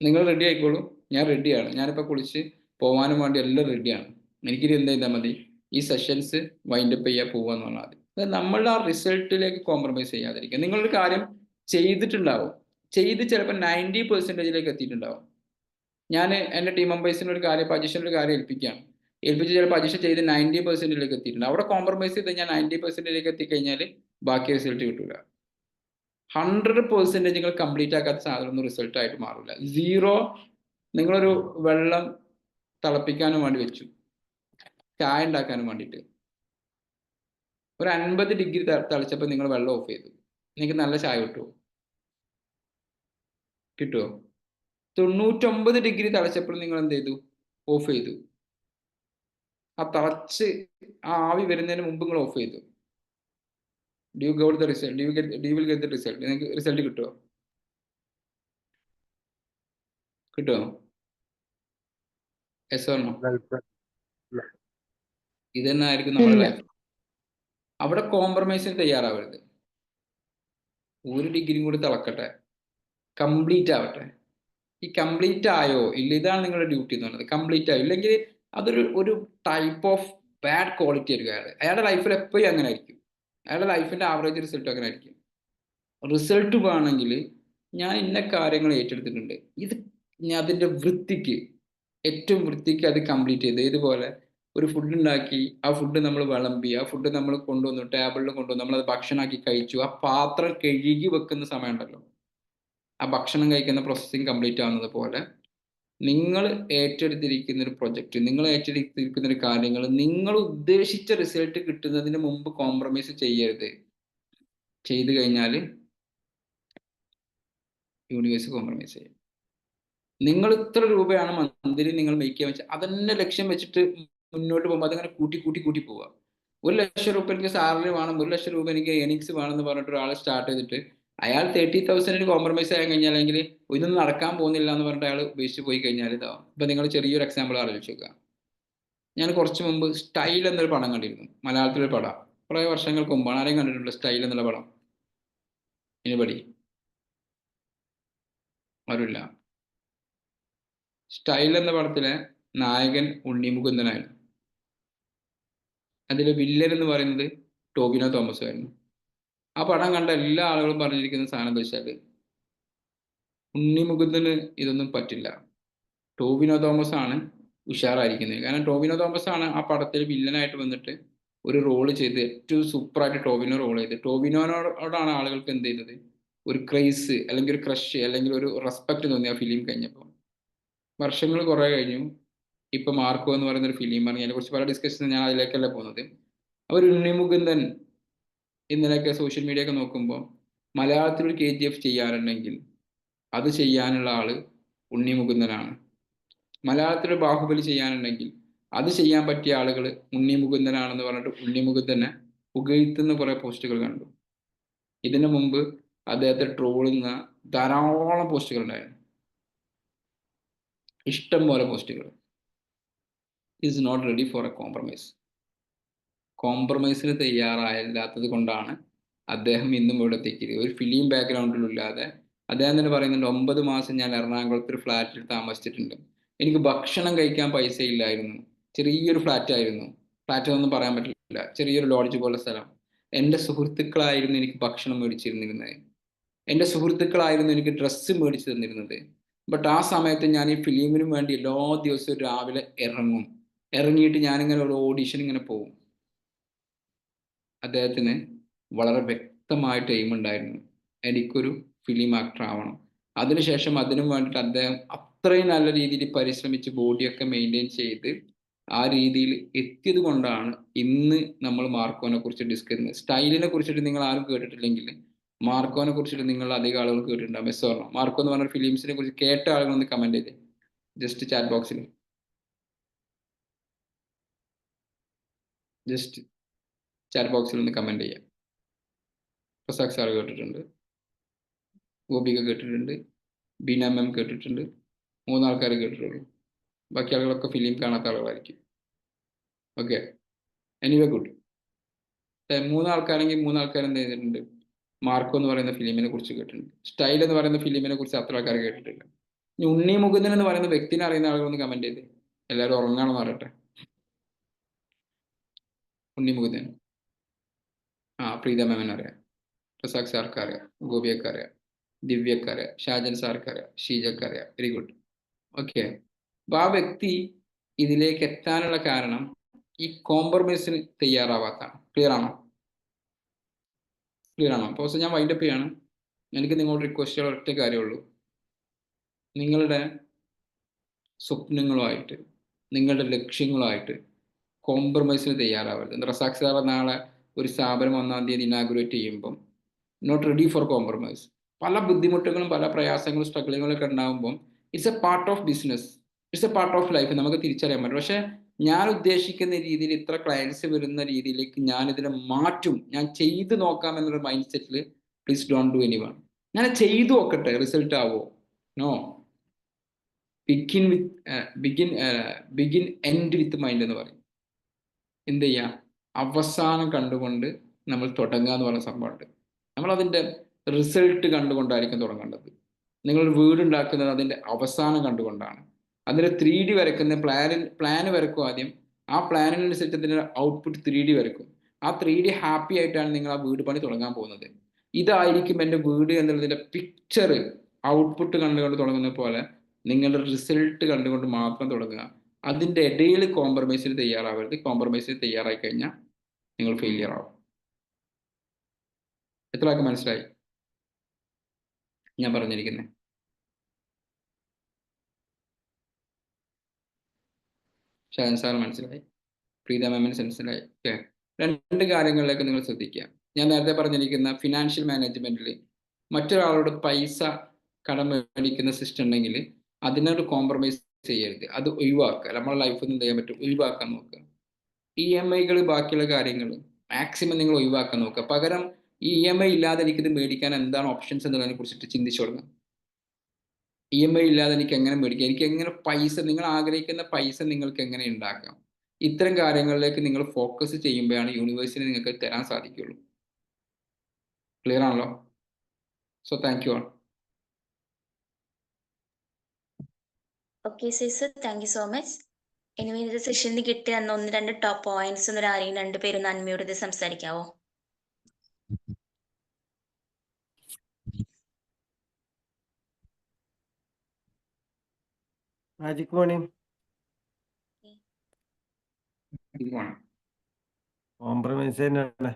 നിങ്ങൾ റെഡി ആയിക്കോളൂ, ഞാൻ റെഡിയാണ്. ഞാനിപ്പോൾ കുളിച്ച് പോകാനും വേണ്ടി എല്ലാം റെഡിയാണ്. എനിക്കിത് എന്ത് ചെയ്താൽ മതി? ഈ സെഷൻസ് വൈൻഡപ്പ് ചെയ്യാൻ പോവാന്ന് പറഞ്ഞാൽ മതി. അതായത് നമ്മളുടെ ആ റിസൾട്ടിലേക്ക് കോംപ്രമൈസ് ചെയ്യാതിരിക്കുക. നിങ്ങളൊരു കാര്യം ചെയ്തിട്ടുണ്ടാവും, ചെയ്ത് ചിലപ്പോൾ 90% എത്തിയിട്ടുണ്ടാവും. ഞാൻ എൻ്റെ ടീം മെമ്പേഴ്സിന് ഒരു കാര്യം, അജിഷനൊരു കാര്യം ഏൽപ്പിച്ച് ചിലപ്പോൾ അജിഷ ചെയ്ത് 90% എത്തിയിട്ടുണ്ട്. അവിടെ കോംപ്രമൈസ് ചെയ്ത് ഞാൻ 90% എത്തിക്കഴിഞ്ഞാൽ ബാക്കി റിസൾട്ട് കിട്ടില്ല. 100% നിങ്ങൾ കംപ്ലീറ്റ് ആക്കാത്ത സാധനമൊന്നും റിസൾട്ടായിട്ട് മാറില്ല. 0. നിങ്ങളൊരു വെള്ളം തിളപ്പിക്കാനും വേണ്ടി വെച്ചു, ചായ ഉണ്ടാക്കാനും വേണ്ടിയിട്ട് ഒരു 50 ഡിഗ്രി തിളച്ചപ്പോൾ നിങ്ങൾ വെള്ളം ഓഫ് ചെയ്തു, നിങ്ങൾക്ക് നല്ല ചായ കിട്ടുമോ? 99 ഡിഗ്രി തിളച്ചപ്പോൾ നിങ്ങൾ എന്ത് ചെയ്തു? ഓഫ് ചെയ്തു. ആ തിളച്ച് ആ ആവി വരുന്നതിന് മുമ്പ് നിങ്ങൾ ഓഫ് ചെയ്തു. Do you got the result? Do you will get the result? നിങ്ങൾക്ക് റിസൾട്ട് കിട്ടുമോ? Yes or no? ഇത് തന്നെ ആയിരിക്കും നമ്മുടെ ലൈഫ്. അവിടെ കോംപ്രമൈസിന് തയ്യാറാവരുത്. 1 ഡിഗ്രിയും കൂടി തിളക്കട്ടെ, കംപ്ലീറ്റ് ആവട്ടെ. ഈ കംപ്ലീറ്റ് ആയോ ഇല്ല, ഇതാണ് നിങ്ങളുടെ ഡ്യൂട്ടി എന്ന് പറയുന്നത്. കംപ്ലീറ്റ് ആയോ ഇല്ലെങ്കിൽ അതൊരു ടൈപ്പ് ഓഫ് ബാഡ് ക്വാളിറ്റി ആയിരിക്കും. അയാളുടെ ലൈഫിൽ എപ്പോഴും അങ്ങനെ ആയിരിക്കും. അയാളുടെ ലൈഫിൻ്റെ ആവറേജ് റിസൾട്ട് അങ്ങനെ ആയിരിക്കും. റിസൾട്ട് വേണമെങ്കിൽ ഞാൻ ഇന്ന കാര്യങ്ങൾ ഏറ്റെടുത്തിട്ടുണ്ട്, ഇത് ഞാൻ അതിൻ്റെ ഏറ്റവും വൃത്തിക്ക് അത് കംപ്ലീറ്റ് ചെയ്ത്, ഇതുപോലെ ഒരു ഫുഡ് ഉണ്ടാക്കി, ആ ഫുഡ് നമ്മൾ വിളമ്പി, ആ ഫുഡ് നമ്മൾ കൊണ്ടുവന്നു, ടേബിളിൽ കൊണ്ടുവന്നു, നമ്മളത് ഭക്ഷണമാക്കി കഴിച്ചു, ആ പാത്രം കഴുകി വെക്കുന്ന സമയം ഉണ്ടല്ലോ, ആ ഭക്ഷണം കഴിക്കുന്ന പ്രോസസ്സിങ് കംപ്ലീറ്റ് ആവുന്നത് പോലെ നിങ്ങൾ ഏറ്റെടുത്തിരിക്കുന്ന ഒരു പ്രൊജക്റ്റ്, നിങ്ങൾ ഏറ്റെടുത്തിരിക്കുന്ന ഒരു കാര്യങ്ങൾ നിങ്ങൾ ഉദ്ദേശിച്ച റിസൾട്ട് കിട്ടുന്നതിന് മുമ്പ് കോംപ്രമൈസ് ചെയ്യരുത്. ചെയ്തു കഴിഞ്ഞാൽ യൂണിവേഴ്സ് കോംപ്രമൈസ് ചെയ്യും. നിങ്ങൾ ഇത്ര രൂപയാണ് മന്ത്ലി നിങ്ങൾ മേക്ക് ചെയ്യാൻ വെച്ചാൽ അതന്നെ ലക്ഷ്യം വെച്ചിട്ട് മുന്നോട്ട് പോകുമ്പോൾ അതങ്ങനെ കൂട്ടി കൂട്ടി കൂട്ടി പോവുക. 1,00,000 രൂപ എനിക്ക് സാലറി വേണം, 1,00,000 രൂപ എനിക്ക് ഏണിങ്സ് വേണമെന്ന് പറഞ്ഞിട്ട് ഒരാൾ സ്റ്റാർട്ട് ചെയ്തിട്ട് അയാൾ 30,000 കോംപ്രമൈസ് ആയി കഴിഞ്ഞാൽ, അല്ലെങ്കിൽ ഇതൊന്നും നടക്കാൻ പോകുന്നില്ല എന്ന് പറഞ്ഞിട്ട് അയാൾ ഉപേക്ഷിച്ച് പോയി കഴിഞ്ഞാൽ ഇതാവും. ഇപ്പൊ നിങ്ങൾ ചെറിയൊരു എക്സാമ്പിൾ ആലോചിച്ച് നോക്കുക. ഞാൻ കുറച്ച് മുമ്പ് സ്റ്റൈൽ എന്നൊരു പടം കണ്ടിരുന്നു, മലയാളത്തിലൊരു പടം, കുറേ വർഷങ്ങൾക്ക് മുമ്പാണ്. ആരെയും കണ്ടിട്ടുണ്ടോ സ്റ്റൈൽ എന്നുള്ള പടം? എനിബഡി? ആരുമില്ല. സ്റ്റൈൽ എന്ന പടത്തിലെ നായകൻ ഉണ്ണി മുകുന്ദനായിരുന്നു. അതിലെ വില്ലൻ എന്ന് പറയുന്നത് ടോവിനോ തോമസ് ആയിരുന്നു. ആ പടം കണ്ട എല്ലാ ആളുകളും പറഞ്ഞിരിക്കുന്ന സാധനം എന്താ വെച്ചാൽ, ഉണ്ണി മുകുന്ദന് ഇതൊന്നും പറ്റില്ല, ടോവിനോ തോമസ് ആണ് ഉഷാറായിരിക്കുന്നത്. കാരണം ടോവിനോ തോമസ് ആണ് ആ പടത്തിൽ വില്ലനായിട്ട് വന്നിട്ട് ഒരു റോള് ചെയ്ത് ഏറ്റവും സൂപ്പറായിട്ട് ടോവിനോ റോൾ ചെയ്ത്, ടോവിനോനോടാണ് ആളുകൾക്ക് എന്ത് ചെയ്തത്, ഒരു ക്രൈസ് അല്ലെങ്കിൽ ഒരു ക്രഷ് അല്ലെങ്കിൽ ഒരു റെസ്പെക്ട് തോന്നി ആ ഫിലിം കഴിഞ്ഞപ്പോൾ. വർഷങ്ങൾ കുറേ കഴിഞ്ഞു, ഇപ്പൊ മാർക്കോ എന്ന് പറയുന്ന ഒരു ഫിലിമാണ്. അതിനെ കുറിച്ച് പല ഡിസ്കഷൻ, ഞാൻ അതിലേക്കല്ല പോകുന്നത്. അവർ ഉണ്ണി മുകുന്ദൻ ഇന്നലെയൊക്കെ സോഷ്യൽ മീഡിയ ഒക്കെ നോക്കുമ്പോൾ മലയാളത്തിൽ ഒരു KGF ചെയ്യാനുണ്ടെങ്കിൽ അത് ചെയ്യാനുള്ള ആള് ഉണ്ണി മുകുന്ദനാണ്. മലയാളത്തിൽ ബാഹുബലി ചെയ്യാനുണ്ടെങ്കിൽ അത് ചെയ്യാൻ പറ്റിയ ആളുകൾ ഉണ്ണി മുകുന്ദനാണെന്ന് പറഞ്ഞിട്ട് ഉണ്ണി മുകുന്ദനെ പുകഴ്ത്തുന്ന കുറെ പോസ്റ്റുകൾ കണ്ടു. ഇതിനു മുമ്പ് അദ്ദേഹത്തെ ട്രോളുന്ന ധാരാളം പോസ്റ്റുകൾ ഉണ്ടായിരുന്നു, ഇഷ്ടം പോലെ പോസ്റ്റുകൾ. Is not ready for a compromise. കോംപ്രമൈസിന് തയ്യാറായില്ലാത്തത് കൊണ്ടാണ് അദ്ദേഹം ഇന്നും ഇവിടെ എത്തിയത്. ഒരു ഫിലിം ബാക്ക്ഗ്രൗണ്ടിലില്ലാതെ അദ്ദേഹം തന്നെ പറയുന്നുണ്ട്, 9 മാസം ഞാൻ എറണാകുളത്ത് ഒരു ഫ്ലാറ്റിൽ താമസിച്ചിട്ടുണ്ട്, എനിക്ക് ഭക്ഷണം കഴിക്കാൻ പൈസ ഇല്ലായിരുന്നു, ചെറിയൊരു ഫ്ലാറ്റ് ആയിരുന്നു, ഫ്ലാറ്റ് ഒന്നും പറയാൻ പറ്റില്ല, ചെറിയൊരു ലോഡ്ജ് പോലെ സ്ഥലം. എൻ്റെ സുഹൃത്തുക്കളായിരുന്നു എനിക്ക് ഭക്ഷണം മേടിച്ചിരുന്നിരുന്നത്, എൻ്റെ സുഹൃത്തുക്കളായിരുന്നു എനിക്ക് ഡ്രസ്സ് മേടിച്ചു തന്നിരുന്നത്. ബട്ട് ആ സമയത്ത് ഞാൻ ഈ ഫിലിമിന് വേണ്ടി എല്ലാ ദിവസവും രാവിലെ ഇറങ്ങിയിട്ട് ഞാനിങ്ങനെ ഒരു ഓഡിഷൻ ഇങ്ങനെ പോകും. അദ്ദേഹത്തിന് വളരെ വ്യക്തമായിട്ട് എയിം ഉണ്ടായിരുന്നു, എനിക്കൊരു ഫിലിം ആക്ടർ ആവണം. അതിനുശേഷം അതിനു വേണ്ടിയിട്ട് അദ്ദേഹം അത്രയും നല്ല രീതിയിൽ പരിശ്രമിച്ച് ബോഡിയൊക്കെ മെയിൻറ്റെയിൻ ചെയ്ത് ആ രീതിയിൽ എത്തിയത് കൊണ്ടാണ് ഇന്ന് നമ്മൾ മാർക്കോനെ കുറിച്ച് ഡിസ്കസ് ചെയ്യുന്നത്. സ്റ്റൈലിനെ കുറിച്ചിട്ട് നിങ്ങൾ ആരും കേട്ടിട്ടില്ലെങ്കിൽ മാർക്കോനെ കുറിച്ചിട്ട് നിങ്ങൾ അധികം ആളുകൾ കേട്ടിട്ടുണ്ടാകും. മെസ്സ് പറഞ്ഞോ? മാർക്കോ എന്ന് പറഞ്ഞ ഫിലിംസിനെ കുറിച്ച് കേട്ട ആളുകൾ ഒന്ന് കമന്റ് ചെയ്തേ, ജസ്റ്റ് ചാറ്റ് ബോക്സിൽ. ജസ്റ്റ് ചാറ്റ് ബോക്സിൽ ഒന്ന് കമന്റ് ചെയ്യാം. പ്രസാദ് സാർ കേട്ടിട്ടുണ്ട്, ഗോപിക കേട്ടിട്ടുണ്ട്, ബീന മാം കേട്ടിട്ടുണ്ട്, 3 ആൾക്കാർ കേട്ടിട്ടുള്ളൂ. ബാക്കി ആളുകളൊക്കെ ഫിലിം കാണാത്ത ആളുകളായിരിക്കും. Okay, anyway good. 3 ആൾക്കാരെങ്കിൽ 3 ആൾക്കാർ എന്ത് ചെയ്തിട്ടുണ്ട്, മാർക്കോ എന്ന് പറയുന്ന ഫിലിമിനെ കുറിച്ച് കേട്ടിട്ടുണ്ട്. സ്റ്റൈൽ എന്ന് പറയുന്ന ഫിലിമിനെ കുറിച്ച് അത്ര ആൾക്കാർ കേട്ടിട്ടില്ല. ഇനി ഉണ്ണി മുകുന്ദൻ എന്ന് പറയുന്ന വ്യക്തിനെ അറിയുന്ന ആളുകളൊന്ന് കമന്റ് ചെയ്ത്, എല്ലാവരും ഉറങ്ങാണെന്ന് പറയട്ടെ. ഉണ്ണി മുകുന്ദൻ പ്രീത മാമിനെ അറിയാം, പ്രസാദ് സാർക്ക് അറിയാം, ഗോപിയൊക്കെ അറിയാം, ദിവ്യക്ക് അറിയാം, ഷാജൻ സാർക്ക് അറിയാം, ഷീജക്ക് അറിയാം. Very good. ഓക്കെ, അപ്പൊ ആ വ്യക്തി ഇതിലേക്ക് എത്താനുള്ള കാരണം ഈ കോംപ്രമൈസിന് തയ്യാറാവാത്താണ്. ക്ലിയർ ആണോ? അപ്പോൾ ഞാൻ വൈൻഡപ്പ് ചെയ്യാണ്. എനിക്ക് നിങ്ങളോട് റിക്വസ്റ്റ് ചെയ്യാൻ ഒറ്റ കാര്യമുള്ളൂ, നിങ്ങളുടെ സ്വപ്നങ്ങളുമായിട്ട് നിങ്ങളുടെ ലക്ഷ്യങ്ങളുമായിട്ട് കോംപ്രമൈസിന് തയ്യാറാവരുത്. റസാഖ് സാർ നാളെ ഒരു സ്ഥാപനം 1-ാം തീയതി ഇനാഗുറേറ്റ് ചെയ്യുമ്പം നോട്ട് റെഡി ഫോർ കോംപ്രമൈസ്. പല ബുദ്ധിമുട്ടുകളും പല പ്രയാസങ്ങളും സ്ട്രഗിളുകളൊക്കെ ഉണ്ടാകുമ്പം it's a part of business, it's a part of life, നമുക്ക് തിരിച്ചറിയാൻ പറ്റും. പക്ഷെ ഞാൻ ഉദ്ദേശിക്കുന്ന രീതിയിൽ ഇത്ര ക്ലയൻസ് വരുന്ന രീതിയിലേക്ക് ഞാൻ ഇതിനെ മാറ്റും, ഞാൻ ചെയ്തു നോക്കാം എന്നൊരു മൈൻഡ് സെറ്റിൽ പ്ലീസ് ഡോണ്ട് ഡു എനിവൺ. ഞാൻ ചെയ്തു നോക്കട്ടെ, റിസൾട്ട് ആവോ? No. Begin end with mind എന്ന് പറയും. എന്ത് ചെയ്യുക, അവസാനം കണ്ടുകൊണ്ട് നമ്മൾ തുടങ്ങുക എന്ന് പറയുന്ന സംഭവമുണ്ട്. നമ്മൾ അതിൻ്റെ റിസൾട്ട് കണ്ടുകൊണ്ടായിരിക്കും തുടങ്ങേണ്ടത്. നിങ്ങളൊരു വീട് ഉണ്ടാക്കുന്നത് അതിൻ്റെ അവസാനം കണ്ടുകൊണ്ടാണ്. അതിൻ്റെ 3D വരയ്ക്കുന്ന പ്ലാന് വരക്കും ആദ്യം. ആ പ്ലാനിനനുസരിച്ച് അതിൻ്റെ ഔട്ട്പുട്ട് 3D വരക്കും. ആ 3D ഹാപ്പി ആയിട്ടാണ് നിങ്ങൾ ആ വീട് പണി തുടങ്ങാൻ പോകുന്നത്. ഇതായിരിക്കും എൻ്റെ വീട് എന്നുള്ളതിൻ്റെ പിക്ചർ ഔട്ട്പുട്ട് കണ്ടുകൊണ്ട് തുടങ്ങുന്ന പോലെ നിങ്ങളുടെ റിസൾട്ട് കണ്ടുകൊണ്ട് മാത്രം തുടങ്ങുക. അതിൻ്റെ ഇടയിൽ കോംപ്രമൈസിൽ തയ്യാറാവരുത്. കോംപ്രമൈസിൽ തയ്യാറായി കഴിഞ്ഞാൽ നിങ്ങൾ ഫെയിലിയർ ആവും. എത്ര ആൾക്ക് മനസ്സിലായി ഞാൻ പറഞ്ഞിരിക്കുന്നത്? ഷാൻ സാർ മനസ്സിലായി, പ്രീത മാമിന് മനസ്സിലായി. ഓക്കെ, 2 കാര്യങ്ങളിലേക്ക് നിങ്ങൾ ശ്രദ്ധിക്കുക. ഞാൻ നേരത്തെ പറഞ്ഞിരിക്കുന്ന ഫിനാൻഷ്യൽ മാനേജ്മെന്റിൽ മറ്റൊരാളോട് പൈസ കടം മേടിക്കുന്ന സിസ്റ്റം ഉണ്ടെങ്കിൽ അതിനോട് കോംപ്രമൈസ് ചെയ്യരുത്, അത് ഒഴിവാക്കുക. നമ്മുടെ ലൈഫിൽ നിന്ന് ചെയ്യാൻ പറ്റും, ഒഴിവാക്കാൻ നോക്കുക. EMI ബാക്കിയുള്ള കാര്യങ്ങൾ മാക്സിമം നിങ്ങൾ ഒഴിവാക്കാൻ നോക്കുക. പകരം EMI ഇല്ലാതെ എനിക്കിത് മേടിക്കാൻ എന്താണ് ഓപ്ഷൻസ് എന്നുള്ളതിനെ കുറിച്ചിട്ട് ചിന്തിച്ചു തുടങ്ങുക. EMI ഇല്ലാതെ എനിക്ക് എങ്ങനെ മേടിക്കാം, എനിക്ക് എങ്ങനെ പൈസ, നിങ്ങൾ ആഗ്രഹിക്കുന്ന പൈസ നിങ്ങൾക്ക് എങ്ങനെ ഉണ്ടാക്കാം, ഇത്തരം കാര്യങ്ങളിലേക്ക് നിങ്ങൾ ഫോക്കസ് ചെയ്യുമ്പോഴാണ് യൂണിവേഴ്സിന് നിങ്ങൾക്ക് തരാൻ സാധിക്കുള്ളൂ. ക്ലിയർ ആണല്ലോ? So thank you all. Okay sir, thank you so much. ഇനി ഇന്നത്തെ സെഷനിൽ കിട്ടിയ 1-2 ടോപ്പ് പോയിന്റ്സ് ഒന്നും ആരെയും 2 പേരും അൺമ്യൂട്ട് ചെയ്ത് സംസാരിക്കാവോ? Magic morning. കോംപ്രമൈസ് തന്നെയാണ്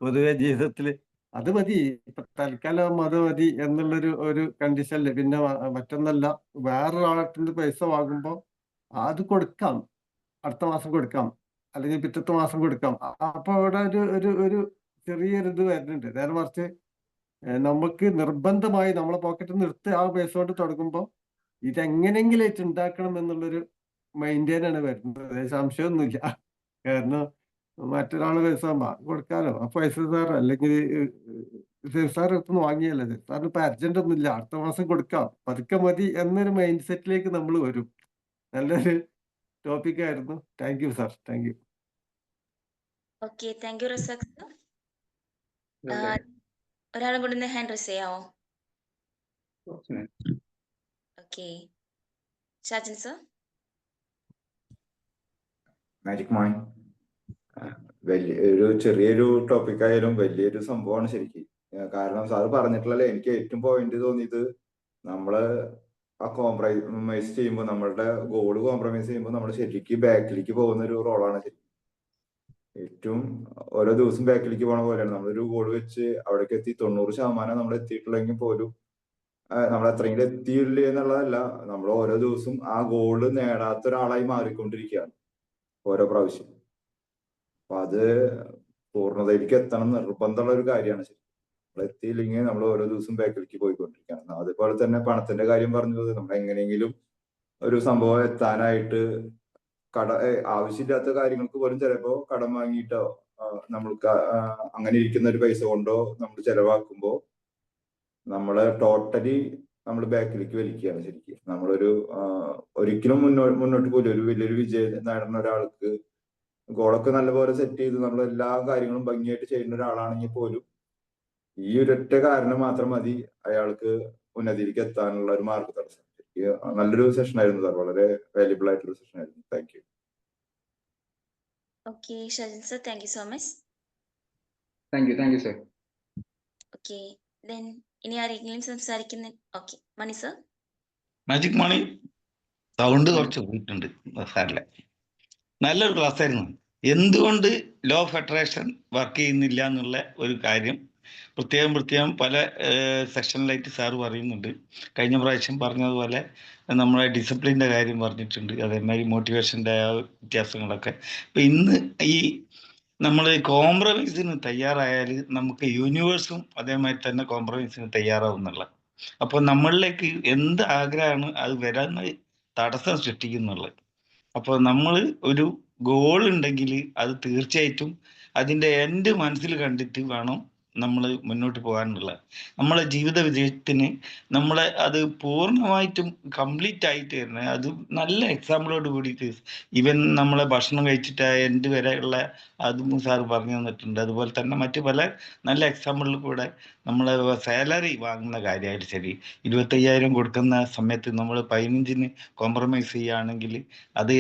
പൊതുവെ ജീവിതത്തില്. അത് മതി, ഇപ്പൊ തൽക്കാലം അത് മതി എന്നുള്ളൊരു കണ്ടീഷനില്. പിന്നെ മറ്റൊന്നല്ല, വേറൊരാളെ പൈസ വാങ്ങുമ്പോ അത് കൊടുക്കാം, അടുത്ത മാസം കൊടുക്കാം, അല്ലെങ്കിൽ പിറ്റത്തെ മാസം കൊടുക്കാം. അപ്പൊ അവിടെ ഒരു ചെറിയൊരു ഇത് വരുന്നുണ്ട്. നേരെ മറിച്ച് നമുക്ക് നിർബന്ധമായി നമ്മളെ പോക്കറ്റിൽ നിന്ന് എടുത്ത് ആ പൈസ കൊണ്ട് തുടങ്ങുമ്പോൾ ഇതെങ്ങനെങ്കിലും ഉണ്ടാക്കണം എന്നുള്ളൊരു മൈൻഡാണ് വരുന്നത്. സംശയമൊന്നുമില്ല. കാരണം മറ്റൊരാള് പൈസ കൊടുക്കാലോ, ആ പൈസ സാർ അല്ലെങ്കിൽ സാർ എടുത്തൊന്ന് വാങ്ങിയല്ലേ, സാറിന് ഇപ്പൊ അർജന്റ് ഒന്നുമില്ല, അടുത്ത മാസം കൊടുക്കാം, പതുക്കെ മതി എന്നൊരു മൈൻഡ് സെറ്റിലേക്ക് നമ്മൾ വരും. നല്ലൊരു ടോപ്പിക് ആയിരുന്നു. Thank you sir, thank you. Okay, thank you Razak sir. ഒരാളും കൂടെ ഹാൻഡ് റൈസ് ചെയ്യാവോ? Okay, Shajan sir. Magic morning. ഒരു ചെറിയൊരു ടോപ്പിക് ആയാലും വലിയൊരു സംഭവമാണ് ശരിക്കും. കാരണം സാറ് പറഞ്ഞിട്ടുള്ളല്ലേ, എനിക്ക് ഏറ്റവും പോയിന്റ് തോന്നിയത് നമ്മള് ആ കോംപ്രമൈസ് ചെയ്യുമ്പോൾ, നമ്മളുടെ ഗോള് കോംപ്രമൈസ് ചെയ്യുമ്പോൾ നമ്മൾ ശരിക്കും ബാക്കിലേക്ക് പോകുന്ന ഒരു റോളാണ് ശരിക്കും. ഏറ്റവും ഓരോ ദിവസം ബാക്കിലേക്ക് പോണ പോലെയാണ്. നമ്മളൊരു ഗോൾ വെച്ച് അവിടേക്ക് എത്തി 90% നമ്മൾ എത്തിയിട്ടുള്ളെങ്കിൽ പോലും നമ്മൾ എത്രയെങ്കിലും എത്തിയില്ലേ എന്നുള്ളതല്ല, നമ്മൾ ഓരോ ദിവസവും ആ ഗോള് നേടാത്ത ഒരാളായി മാറിക്കൊണ്ടിരിക്കുകയാണ് ഓരോ പ്രാവശ്യം. അപ്പൊ അത് പൂർണ്ണതയിലേക്ക് എത്തണം നിർബന്ധമുള്ള ഒരു കാര്യമാണ് ശരി. നമ്മൾ എത്തിയില്ലെങ്കിൽ നമ്മൾ ഓരോ ദിവസവും ബാക്കിലേക്ക് പോയിക്കൊണ്ടിരിക്കുകയാണ്. അതുപോലെ തന്നെ പണത്തിന്റെ കാര്യം പറഞ്ഞത്, നമ്മൾ എങ്ങനെയെങ്കിലും ഒരു സംഭവം എത്താനായിട്ട് ആവശ്യമില്ലാത്ത കാര്യങ്ങൾക്ക് പോലും ചിലപ്പോ കടം വാങ്ങിയിട്ടോ നമ്മൾക്ക് അങ്ങനെ ഇരിക്കുന്ന ഒരു പൈസ കൊണ്ടോ നമ്മൾ ചെലവാക്കുമ്പോ നമ്മള് ടോട്ടലി നമ്മൾ ബാക്കിലേക്ക് വലിക്കുകയാണ് ശരിക്കും. നമ്മളൊരു ഒരിക്കലും മുന്നോട്ട് പോലും ഒരു വലിയൊരു വിജയം നേടുന്ന ഒരാൾക്ക് ഗോളൊക്കെ നല്ലപോലെ സെറ്റ് ചെയ്ത് നമ്മൾ എല്ലാ കാര്യങ്ങളും ഭംഗിയായിട്ട് ചെയ്യുന്ന ഒരാളാണെങ്കിൽ പോലും ഈ ഒരൊറ്റ കാരണം മാത്രം മതി അയാൾക്ക് ഉന്നതിയിലേക്ക് എത്താനുള്ള ഒരു മാർഗതടസ്സം. നല്ലൊരു സെഷൻ ആയിരുന്നു സാർ, വളരെ വാല്യുബിൾ ആയിട്ടൊരു സെഷൻ ആയിരുന്നു. Thank you. Okay Shajan sir, thank you so much. Thank you sir. Okay, then ഇനി ആരെങ്കിലും സംസാരിക്കുന്ന? ഓക്കെ, മണി സർ. Magic morning. സൗണ്ട് കുറച്ച് പോയിട്ടുണ്ട്, സാറില്ല. നല്ലൊരു ക്ലാസ് ആയിരുന്നു. എന്തുകൊണ്ട് ലോ ഓഫ് അട്രാക്ഷൻ വർക്ക് ചെയ്യുന്നില്ല എന്നുള്ള ഒരു കാര്യം പ്രത്യേകം പല സെക്ഷനിലായിട്ട് സാറ് പറയുന്നുണ്ട്. കഴിഞ്ഞ പ്രാവശ്യം പറഞ്ഞതുപോലെ നമ്മളെ ഡിസിപ്ലിൻ്റെ കാര്യം പറഞ്ഞിട്ടുണ്ട്, അതേമാതിരി മോട്ടിവേഷൻ്റെ വ്യത്യാസങ്ങളൊക്കെ. അപ്പം ഇന്ന് ഈ നമ്മൾ കോംപ്രമൈസിന് തയ്യാറായാൽ നമുക്ക് യൂണിവേഴ്സും അതേമാതിരി തന്നെ കോംപ്രമൈസിന് തയ്യാറാവുന്നുള്ള. അപ്പോൾ നമ്മളിലേക്ക് എന്ത് ആഗ്രഹമാണ് അത് വരാൻ തടസ്സം സൃഷ്ടിക്കുന്നുള്ളത്. അപ്പോൾ നമ്മൾ ഒരു ഗോൾ ഉണ്ടെങ്കിൽ അത് തീർച്ചയായിട്ടും അതിൻ്റെ എൻഡ് മനസ്സിൽ കണ്ടിട്ട് വേണം നമ്മൾ മുന്നോട്ട് പോകാനുള്ളത്. നമ്മളെ ജീവിത വിജയത്തിന് നമ്മളെ അത് പൂർണ്ണമായിട്ടും കംപ്ലീറ്റ് ആയിട്ട് തന്നെ അത് നല്ല എക്സാമ്പിളോട് കൂടിയിട്ട് ഈവൻ നമ്മളെ ഭക്ഷണം കഴിച്ചിട്ട് എൻഡ് വരെയുള്ള അതും സാറ് പറഞ്ഞു തന്നിട്ടുണ്ട്. അതുപോലെ തന്നെ മറ്റു പല നല്ല എക്സാമ്പിളിൽ കൂടെ നമ്മൾ സാലറി വാങ്ങുന്ന കാര്യമായിട്ട് ശരി, 25,000 കൊടുക്കുന്ന സമയത്ത് നമ്മൾ 15-ന് കോംപ്രമൈസ് ചെയ്യുകയാണെങ്കിൽ അത്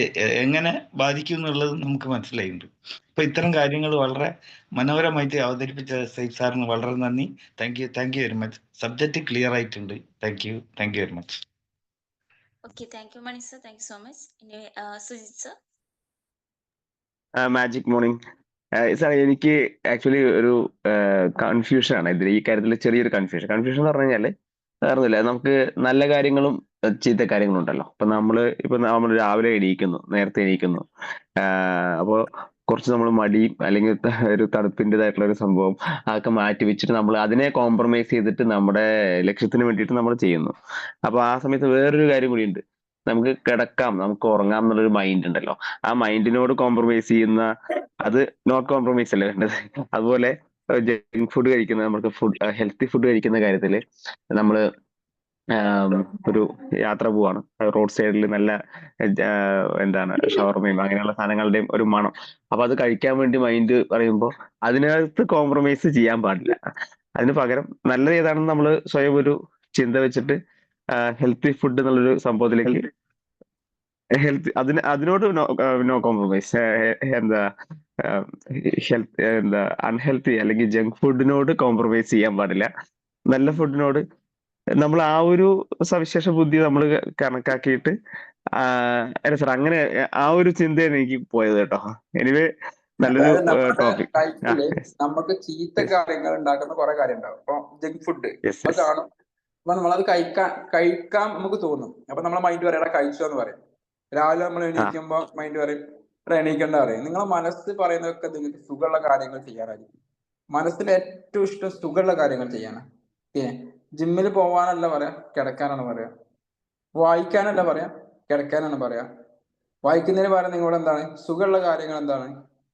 എങ്ങനെ ബാധിക്കും എന്നുള്ളത് നമുക്ക് മനസ്സിലായിട്ടുണ്ട്. അപ്പൊ ഇത്തരം കാര്യങ്ങൾ വളരെ മനോഹരമായിട്ട് അവതരിപ്പിച്ച സൈഫ് സാറിന് വളരെ നന്ദി. Thank you very much. Subject clear ആയിട്ടുണ്ട്. Thank you very much. Okay, thank you, Mani sir. Thank you so much. Anyway, Sujit sir. Magic morning. Sir എനിക്ക് ആക്ച്വലി ഒരു കൺഫ്യൂഷൻ ആണ് ഇതിൽ, ഈ കാര്യത്തിൽ ചെറിയൊരു കൺഫ്യൂഷൻ എന്ന് പറഞ്ഞു കഴിഞ്ഞാല് വേറൊന്നുമില്ല. നമുക്ക് നല്ല കാര്യങ്ങളും ചീത്ത കാര്യങ്ങളും ഉണ്ടല്ലോ. ഇപ്പൊ നമ്മൾ രാവിലെ നേരത്തെ എണീക്കുന്നു. അപ്പോ കുറച്ച് നമ്മൾ മടിയും അല്ലെങ്കിൽ ഒരു തണുപ്പിൻ്റെതായിട്ടുള്ള ഒരു സംഭവം അതൊക്കെ മാറ്റി വെച്ചിട്ട് നമ്മൾ അതിനെ കോംപ്രമൈസ് ചെയ്തിട്ട് നമ്മുടെ ലക്ഷ്യത്തിന് വേണ്ടിയിട്ട് നമ്മൾ ചെയ്യുന്നു. അപ്പൊ ആ സമയത്ത് വേറൊരു കാര്യം കൂടി ഉണ്ട്. നമുക്ക് കിടക്കാം, നമുക്ക് ഉറങ്ങാം എന്നുള്ളൊരു മൈൻഡ് ഉണ്ടല്ലോ. ആ മൈൻഡിനോട് കോംപ്രമൈസ് ചെയ്യുന്ന, അത് നോട്ട് കോംപ്രമൈസ് അല്ലേ വേണ്ടത്. അതുപോലെ ജങ്ക് ഫുഡ് കഴിക്കുന്ന, നമുക്ക് ഹെൽത്തി ഫുഡ് കഴിക്കുന്ന കാര്യത്തില് നമ്മള് ഒരു യാത്ര പോവാണ്, റോഡ് സൈഡിൽ നല്ല എന്താണ് ഷവർമയും അങ്ങനെയുള്ള സാധനങ്ങളുടെയും ഒരു മണം. അപ്പൊ അത് കഴിക്കാൻ വേണ്ടി മൈൻഡ് പറയുമ്പോൾ അതിനകത്ത് കോംപ്രമൈസ് ചെയ്യാൻ പാടില്ല. അതിന് പകരം നല്ലത് ഏതാണെന്ന് നമ്മൾ സ്വയം ഒരു ചിന്ത വെച്ചിട്ട് ഹെൽത്തി ഫുഡ് എന്നുള്ളൊരു സംഭവത്തിലേക്ക് അതിനോട് നോ കോംപ്രമൈസ്. എന്താ അൺഹെൽത്തി അല്ലെങ്കിൽ ജങ്ക് ഫുഡിനോട് കോംപ്രമൈസ് ചെയ്യാൻ പാടില്ല. നല്ല ഫുഡിനോട് നമ്മൾ ആ ഒരു സവിശേഷ ബുദ്ധി നമ്മൾ കണക്കാക്കിയിട്ട് അല്ല സാർ, അങ്ങനെ ആ ഒരു ചിന്തയാണ് എനിക്ക് പോയത് കേട്ടോ. എനിവേ, നല്ലൊരു അതായത് നമ്മുടെ ടോപ്പിക്. ലൈഫില് നമുക്ക് ചീത്ത കാര്യങ്ങൾ ഉണ്ടാക്കുന്ന കുറെ കാര്യം ഉണ്ടാവും. ഇപ്പൊ ജങ്ക് ഫുഡ് യെസ് അത് കാണും. അപ്പൊ നമ്മളത് കഴിക്കാൻ നമുക്ക് തോന്നും. അപ്പൊ നമ്മളെ മൈൻഡ് പറയടാ കഴിച്ചോ എന്ന് പറയും. രാവിലെ നമ്മൾ എണീക്കുമ്പോ മൈൻഡ് പറയും എണീക്കണ്ട പറയും. നിങ്ങളെ മനസ്സ് പറയുന്നതൊക്കെ നിങ്ങൾക്ക് സുഖമുള്ള കാര്യങ്ങൾ ചെയ്യാനായിരിക്കും. മനസ്സിൽ ഏറ്റവും ഇഷ്ടം സുഖമുള്ള കാര്യങ്ങൾ ചെയ്യാനാണ്. ജിമ്മിൽ പോവാനല്ല പറയാ, കിടക്കാനാണ് പറയാ. വായിക്കാനല്ല പറയാ, കിടക്കാനാണ് പറയാ. വായിക്കുന്നതിന് പകരം നിങ്ങളോട് എന്താണ് സുഖമുള്ള കാര്യങ്ങൾ എന്താണ്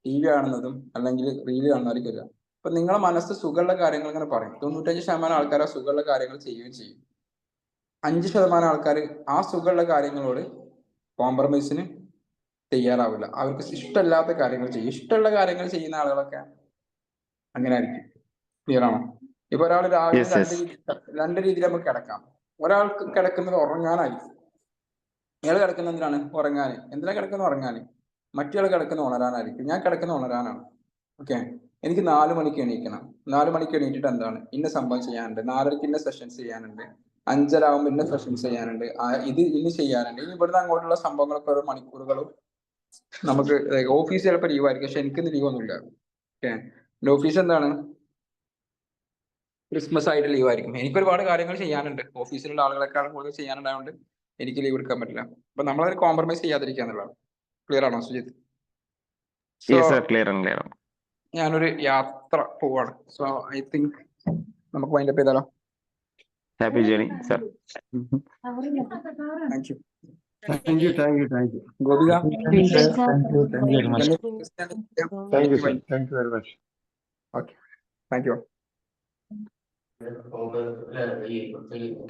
TV കാണുന്നതും അല്ലെങ്കിൽ റീല് കാണുന്നതായിരിക്കില്ല. അപ്പൊ നിങ്ങളെ മനസ്സ് സുഖമുള്ള കാര്യങ്ങൾ ഇങ്ങനെ പറയും. 95% ആൾക്കാർ ആ സുഖമുള്ള കാര്യങ്ങൾ ചെയ്യുകയും ചെയ്യും. 5% ആൾക്കാർ ആ സുഖമുള്ള കാര്യങ്ങളോട് കോംപ്രമൈസിന് തയ്യാറാവില്ല. അവർക്ക് ഇഷ്ടമില്ലാത്ത കാര്യങ്ങൾ ചെയ്യും. ഇഷ്ടമുള്ള കാര്യങ്ങൾ ചെയ്യുന്ന ആളുകളൊക്കെ അങ്ങനെ ആയിരിക്കും. ക്ലിയർ ആണോ? ഇപ്പൊ ഒരാൾ രാവിലെ രണ്ട് രീതിയിൽ നമുക്ക് കിടക്കാം. ഒരാൾക്ക് കിടക്കുന്നത് ഉറങ്ങാനായിരിക്കും. ഇയാൾ കിടക്കുന്ന എന്തിനാണ്? ഉറങ്ങാൻ. എന്തിനാ കിടക്കുന്നത്? ഉറങ്ങാൻ. മറ്റൊരാൾ കിടക്കുന്ന ഉണരാനായിരിക്കും. ഞാൻ കിടക്കുന്ന ഉണരാനാണ്. ഓക്കെ, എനിക്ക് 4 മണിക്ക് എണീക്കണം. 4 മണിക്ക് എണീറ്റിട്ട് എന്താണ് ഇന്ന സംഭവം ചെയ്യാനുണ്ട്, 4:30 ഇന്ന സെഷൻസ് ചെയ്യാനുണ്ട്, 5:30 ആകുമ്പോൾ ഇന്ന സെഷൻസ് ചെയ്യാനുണ്ട്, ഇന്ന് ചെയ്യാനുണ്ട്. ഇനി ഇവിടുന്ന് അങ്ങോട്ടുള്ള സംഭവങ്ങളൊക്കെ ഓരോ മണിക്കൂറുകളും നമുക്ക് ഓഫീസ് ചിലപ്പോൾ ലീവ് ആയിരിക്കും, പക്ഷെ എനിക്കിന്ന് ലീവ് ഒന്നുമില്ല. ഓക്കെ, എൻ്റെ ഓഫീസ് എന്താണ് ക്രിസ്മസ് ആയിട്ട് ലീവ് ആയിരിക്കും. എനിക്ക് ഒരുപാട് കാര്യങ്ങൾ ചെയ്യാനുണ്ട്. ഓഫീസിലുള്ള ആളുകളെക്കാൾ കൂടുതൽ ചെയ്യാനുണ്ടായതുകൊണ്ട് എനിക്ക് ലീവ് എടുക്കാൻ പറ്റില്ല. അപ്പൊ നമ്മളത് കോംപ്രമൈസ് ചെയ്യാതിരിക്കുക എന്നുള്ളതാണ്. ക്ലിയർ ആണോ സുജിത്ത്? ഞാനൊരു യാത്ര പോവാണ്. സോ ഐ തിങ്ക് നമുക്ക് വൈൻഡ് അപ്പ് ചെയ്താലോ? Happy journey sir. Thank you. Gopika, Thank you very much. Thank you, sir. Thank you very much. Okay, thank U.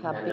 Happy